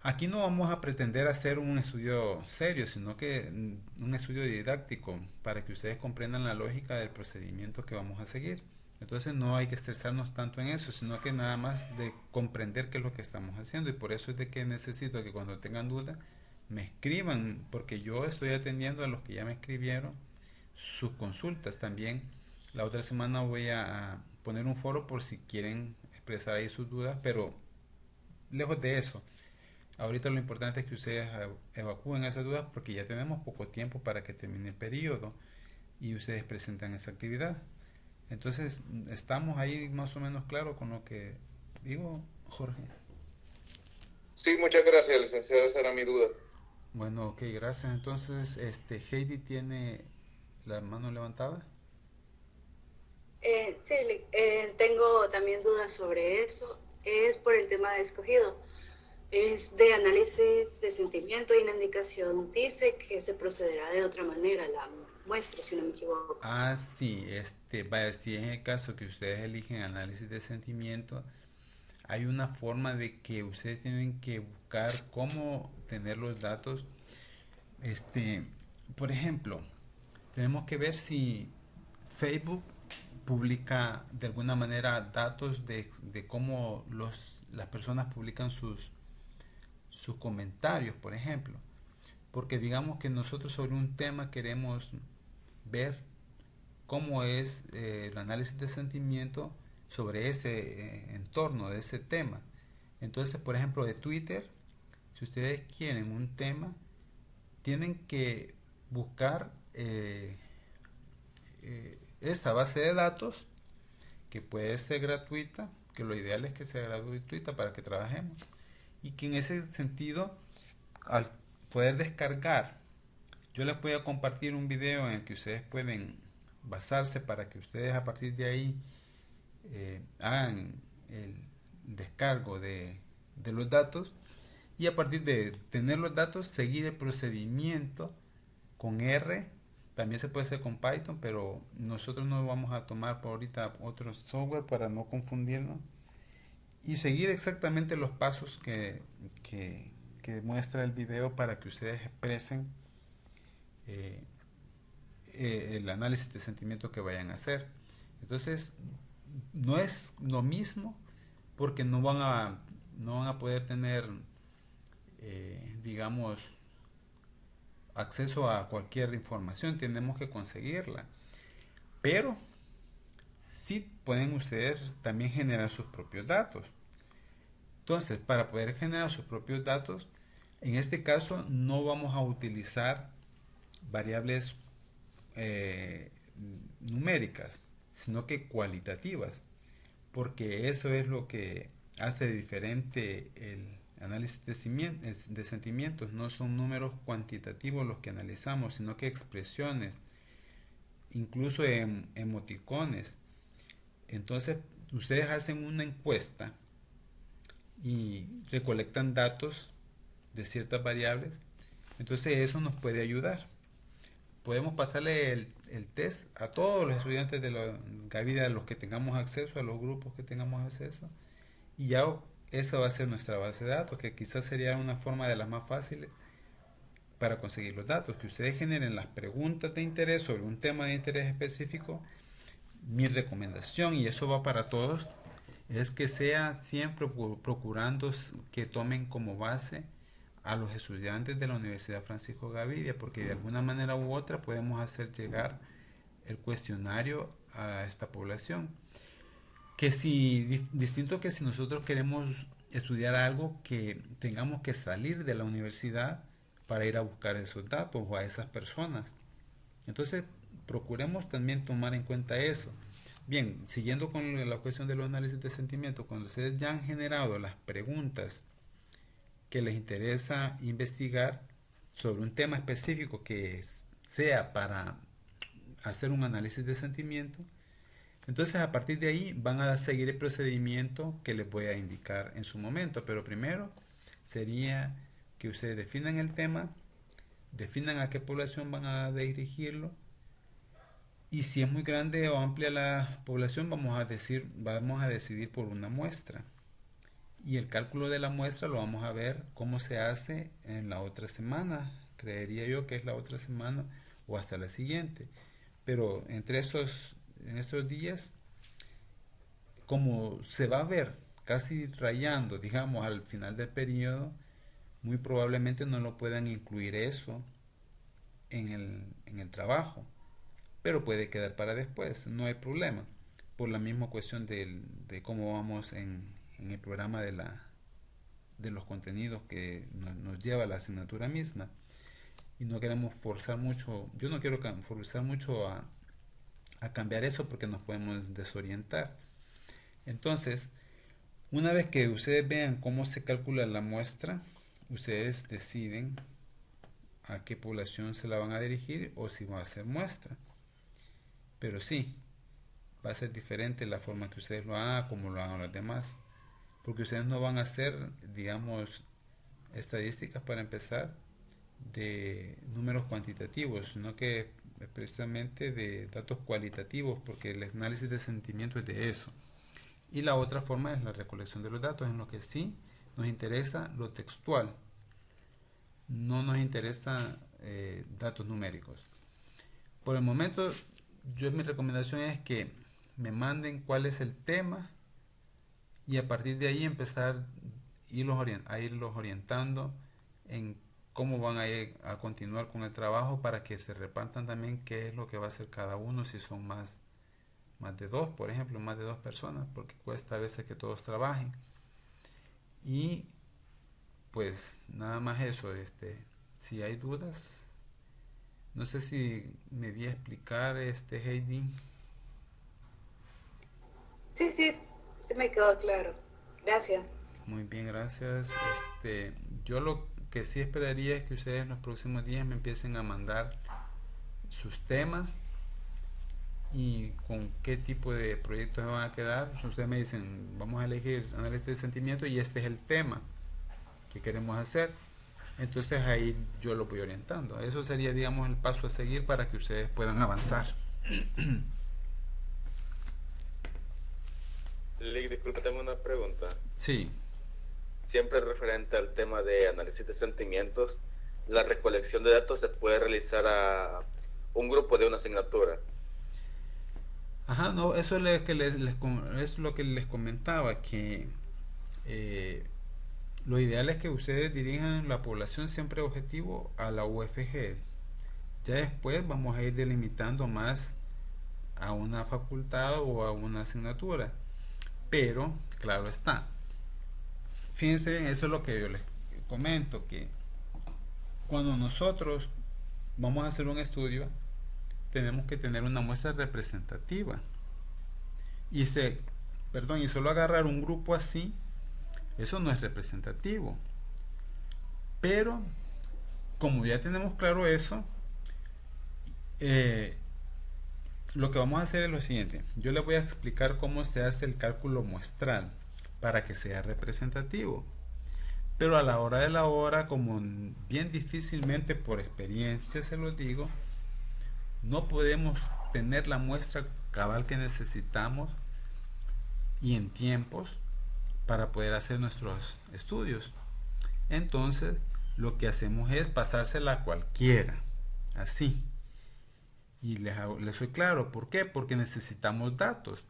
Aquí no vamos a pretender hacer un estudio serio, sino que un estudio didáctico para que ustedes comprendan la lógica del procedimiento que vamos a seguir. Entonces no hay que estresarnos tanto en eso, sino que nada más de comprender qué es lo que estamos haciendo, y por eso es de que necesito que cuando tengan duda me escriban, porque yo estoy atendiendo a los que ya me escribieron sus consultas también. La otra semana voy a poner un foro por si quieren expresar ahí sus dudas, pero lejos de eso. Ahorita lo importante es que ustedes evacúen esas dudas, porque ya tenemos poco tiempo para que termine el periodo y ustedes presentan esa actividad. Entonces, estamos ahí más o menos claro con lo que digo, Jorge. Sí, muchas gracias, licenciado, esa era mi duda. Bueno, ok, gracias. Entonces, Heidi tiene la mano levantada. Sí, tengo también dudas sobre eso. Es por el tema de escogido. Es de análisis de sentimiento y la indicación dice que se procederá de otra manera la muestra, si no me equivoco. Ah, sí, vaya, si en el caso que ustedes eligen análisis de sentimiento, hay una forma de que ustedes tienen que buscar cómo tener los datos. Este, por ejemplo, tenemos que ver si Facebook publica de alguna manera datos de cómo las personas publican sus comentarios, por ejemplo. Porque digamos que nosotros sobre un tema queremos ver cómo es el análisis de sentimiento sobre ese entorno de ese tema. Entonces, por ejemplo, de Twitter, si ustedes quieren un tema, tienen que buscar esa base de datos, que puede ser gratuita, que lo ideal es que sea gratuita para que trabajemos, y que en ese sentido, al poder descargar, yo les voy a compartir un video en el que ustedes pueden basarse para que ustedes a partir de ahí hagan el descargo de los datos, y a partir de tener los datos seguir el procedimiento con R. También se puede hacer con Python, pero nosotros no vamos a tomar por ahorita otro software para no confundirnos, y seguir exactamente los pasos que muestra el video para que ustedes expresen eh, el análisis de sentimiento que vayan a hacer. Entonces, no es lo mismo, porque no van a poder tener, digamos, acceso a cualquier información, tenemos que conseguirla. Pero sí pueden ustedes también generar sus propios datos. Entonces, para poder generar sus propios datos, en este caso no vamos a utilizar variables numéricas, sino que cualitativas, porque eso es lo que hace diferente el análisis de sentimientos. No son números cuantitativos los que analizamos, sino que expresiones, incluso emoticones. Entonces, ustedes hacen una encuesta y recolectan datos de ciertas variables, entonces eso nos puede ayudar. Podemos pasarle el test a todos los estudiantes de la Gavida, a los que tengamos acceso, a los grupos que tengamos acceso, y ya esa va a ser nuestra base de datos, que quizás sería una forma de las más fáciles para conseguir los datos, que ustedes generen las preguntas de interés sobre un tema de interés específico. Mi recomendación, y eso va para todos, es que sea siempre procurando que tomen como base a los estudiantes de la Universidad Francisco Gavidia, porque de alguna manera u otra podemos hacer llegar el cuestionario a esta población. Que si, distinto que si nosotros queremos estudiar algo, que tengamos que salir de la universidad para ir a buscar esos datos o a esas personas. Entonces, procuremos también tomar en cuenta eso. Bien, siguiendo con la cuestión de los análisis de sentimientos, cuando ustedes ya han generado las preguntas que les interesa investigar sobre un tema específico que sea para hacer un análisis de sentimiento, entonces a partir de ahí van a seguir el procedimiento que les voy a indicar en su momento. Pero primero sería que ustedes definan el tema, definan a qué población van a dirigirlo, y si es muy grande o amplia la población, vamos a decidir por una muestra. Y el cálculo de la muestra lo vamos a ver cómo se hace en la otra semana. Creería yo que es la otra semana o hasta la siguiente. Pero en estos días, como se va a ver casi rayando, digamos, al final del periodo, muy probablemente no lo puedan incluir eso en el trabajo. Pero puede quedar para después, no hay problema. Por la misma cuestión de cómo vamos en el programa de los contenidos que nos lleva a la asignatura misma, y no queremos forzar mucho. Yo no quiero forzar mucho a cambiar eso, porque nos podemos desorientar. Entonces, una vez que ustedes vean cómo se calcula la muestra, ustedes deciden a qué población se la van a dirigir o si va a ser muestra. Pero sí, va a ser diferente la forma que ustedes lo hagan como lo hagan los demás, porque ustedes no van a hacer, digamos, estadísticas para empezar de números cuantitativos, sino que precisamente de datos cualitativos, porque el análisis de sentimiento es de eso. Y la otra forma es la recolección de los datos, en lo que sí nos interesa lo textual, no nos interesa datos numéricos. Por el momento, mi recomendación es que me manden cuál es el tema y a partir de ahí empezar a irlos orientando en cómo van a continuar con el trabajo para que se repartan también qué es lo que va a hacer cada uno, si son más de dos, por ejemplo, más de dos personas, porque cuesta a veces que todos trabajen. Y pues nada más eso, si hay dudas, no sé si me di a explicar, Heidi. Sí, sí, sí me quedó claro. Gracias. Muy bien, gracias. Yo lo que sí esperaría es que ustedes en los próximos días me empiecen a mandar sus temas y con qué tipo de proyectos se van a quedar. Ustedes me dicen, vamos a elegir análisis de sentimiento y este es el tema que queremos hacer. Entonces ahí yo lo voy orientando. Eso sería, digamos, el paso a seguir para que ustedes puedan avanzar. Lick, disculpe, tengo una pregunta. Sí. Siempre referente al tema de análisis de sentimientos, la recolección de datos se puede realizar a un grupo de una asignatura. Ajá, no, eso es lo que es lo que les comentaba, que eh, lo ideal es que ustedes dirijan la población siempre objetivo a la UFG. Ya después vamos a ir delimitando más a una facultad o a una asignatura. Pero, claro está. Fíjense bien, eso es lo que yo les comento, que cuando nosotros vamos a hacer un estudio, tenemos que tener una muestra representativa. Y y solo agarrar un grupo así, eso no es representativo. Pero, como ya tenemos claro eso, eh, lo que vamos a hacer es lo siguiente. Yo les voy a explicar cómo se hace el cálculo muestral para que sea representativo. Pero a la hora de la hora, como bien difícilmente por experiencia se lo digo, no podemos tener la muestra cabal que necesitamos y en tiempos para poder hacer nuestros estudios. Entonces, lo que hacemos es pasársela a cualquiera, así. Y les soy claro, ¿por qué? Porque necesitamos datos.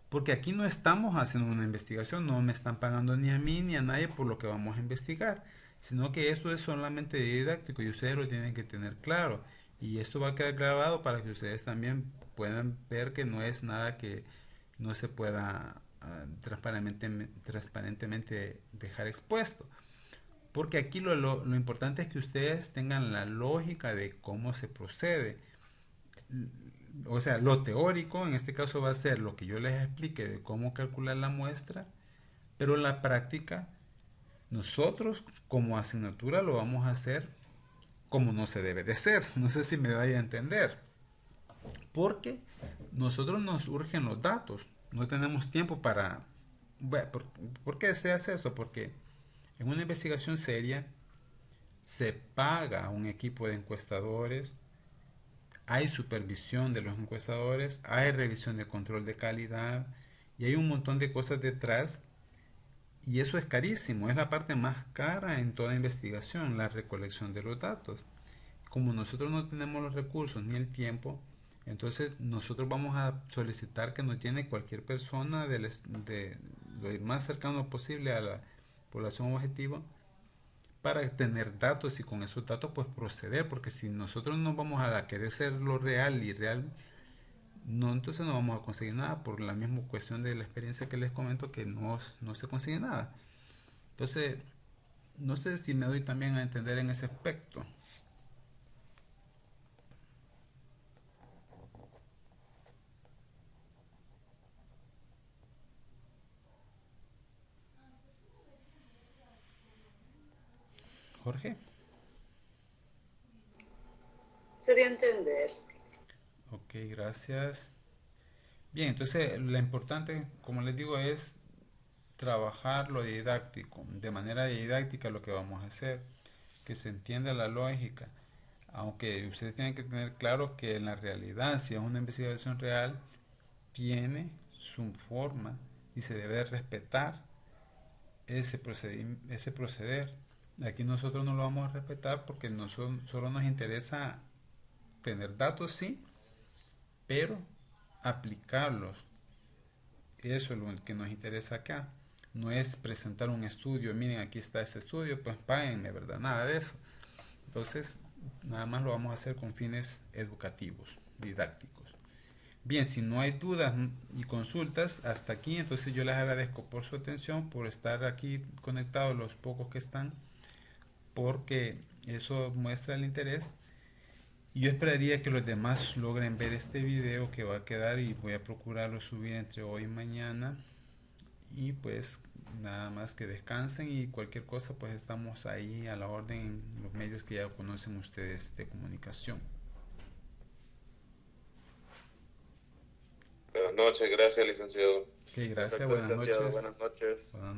Porque aquí no estamos haciendo una investigación, no me están pagando ni a mí ni a nadie por lo que vamos a investigar, sino que eso es solamente didáctico y ustedes lo tienen que tener claro. Y esto va a quedar grabado para que ustedes también puedan ver que no es nada que no se pueda transparentemente dejar expuesto. Porque aquí lo importante es que ustedes tengan la lógica de cómo se procede. O sea, lo teórico en este caso va a ser lo que yo les explique de cómo calcular la muestra, pero la práctica nosotros como asignatura lo vamos a hacer como no se debe de hacer. No sé si me vaya a entender. Porque nosotros nos urgen los datos, no tenemos tiempo para... Bueno, ¿por qué se hace eso? Porque en una investigación seria se paga a un equipo de encuestadores, hay supervisión de los encuestadores, hay revisión de control de calidad y hay un montón de cosas detrás y eso es carísimo, es la parte más cara en toda investigación, la recolección de los datos. Como nosotros no tenemos los recursos ni el tiempo, entonces nosotros vamos a solicitar que nos llene cualquier persona de lo más cercano posible a la población objetivo para tener datos y con esos datos pues proceder, porque si nosotros no vamos a querer ser lo real y real, no, entonces no vamos a conseguir nada por la misma cuestión de la experiencia que les comento que no se consigue nada. Entonces, no sé si me doy también a entender en ese aspecto. Jorge. Se dio a entender. Ok, gracias. Bien, entonces lo importante, como les digo, es trabajar lo didáctico. De manera didáctica lo que vamos a hacer, que se entienda la lógica. Aunque ustedes tienen que tener claro que en la realidad, si es una investigación real, tiene su forma y se debe respetar ese proceder. Aquí nosotros no lo vamos a respetar porque solo nos interesa tener datos, sí, pero aplicarlos. Eso es lo que nos interesa acá. No es presentar un estudio, miren, aquí está ese estudio, pues páguenme, ¿verdad? Nada de eso. Entonces, nada más lo vamos a hacer con fines educativos, didácticos. Bien, si no hay dudas y consultas hasta aquí, entonces yo les agradezco por su atención, por estar aquí conectados los pocos que están, porque eso muestra el interés. Y yo esperaría que los demás logren ver este video que va a quedar y voy a procurarlo subir entre hoy y mañana. Y pues nada más que descansen y cualquier cosa pues estamos ahí a la orden en los medios que ya conocen ustedes de comunicación. Buenas noches, gracias, licenciado. Ok, gracias, Perfecto, buenas licenciado. noches. Buenas noches. Buenas noches.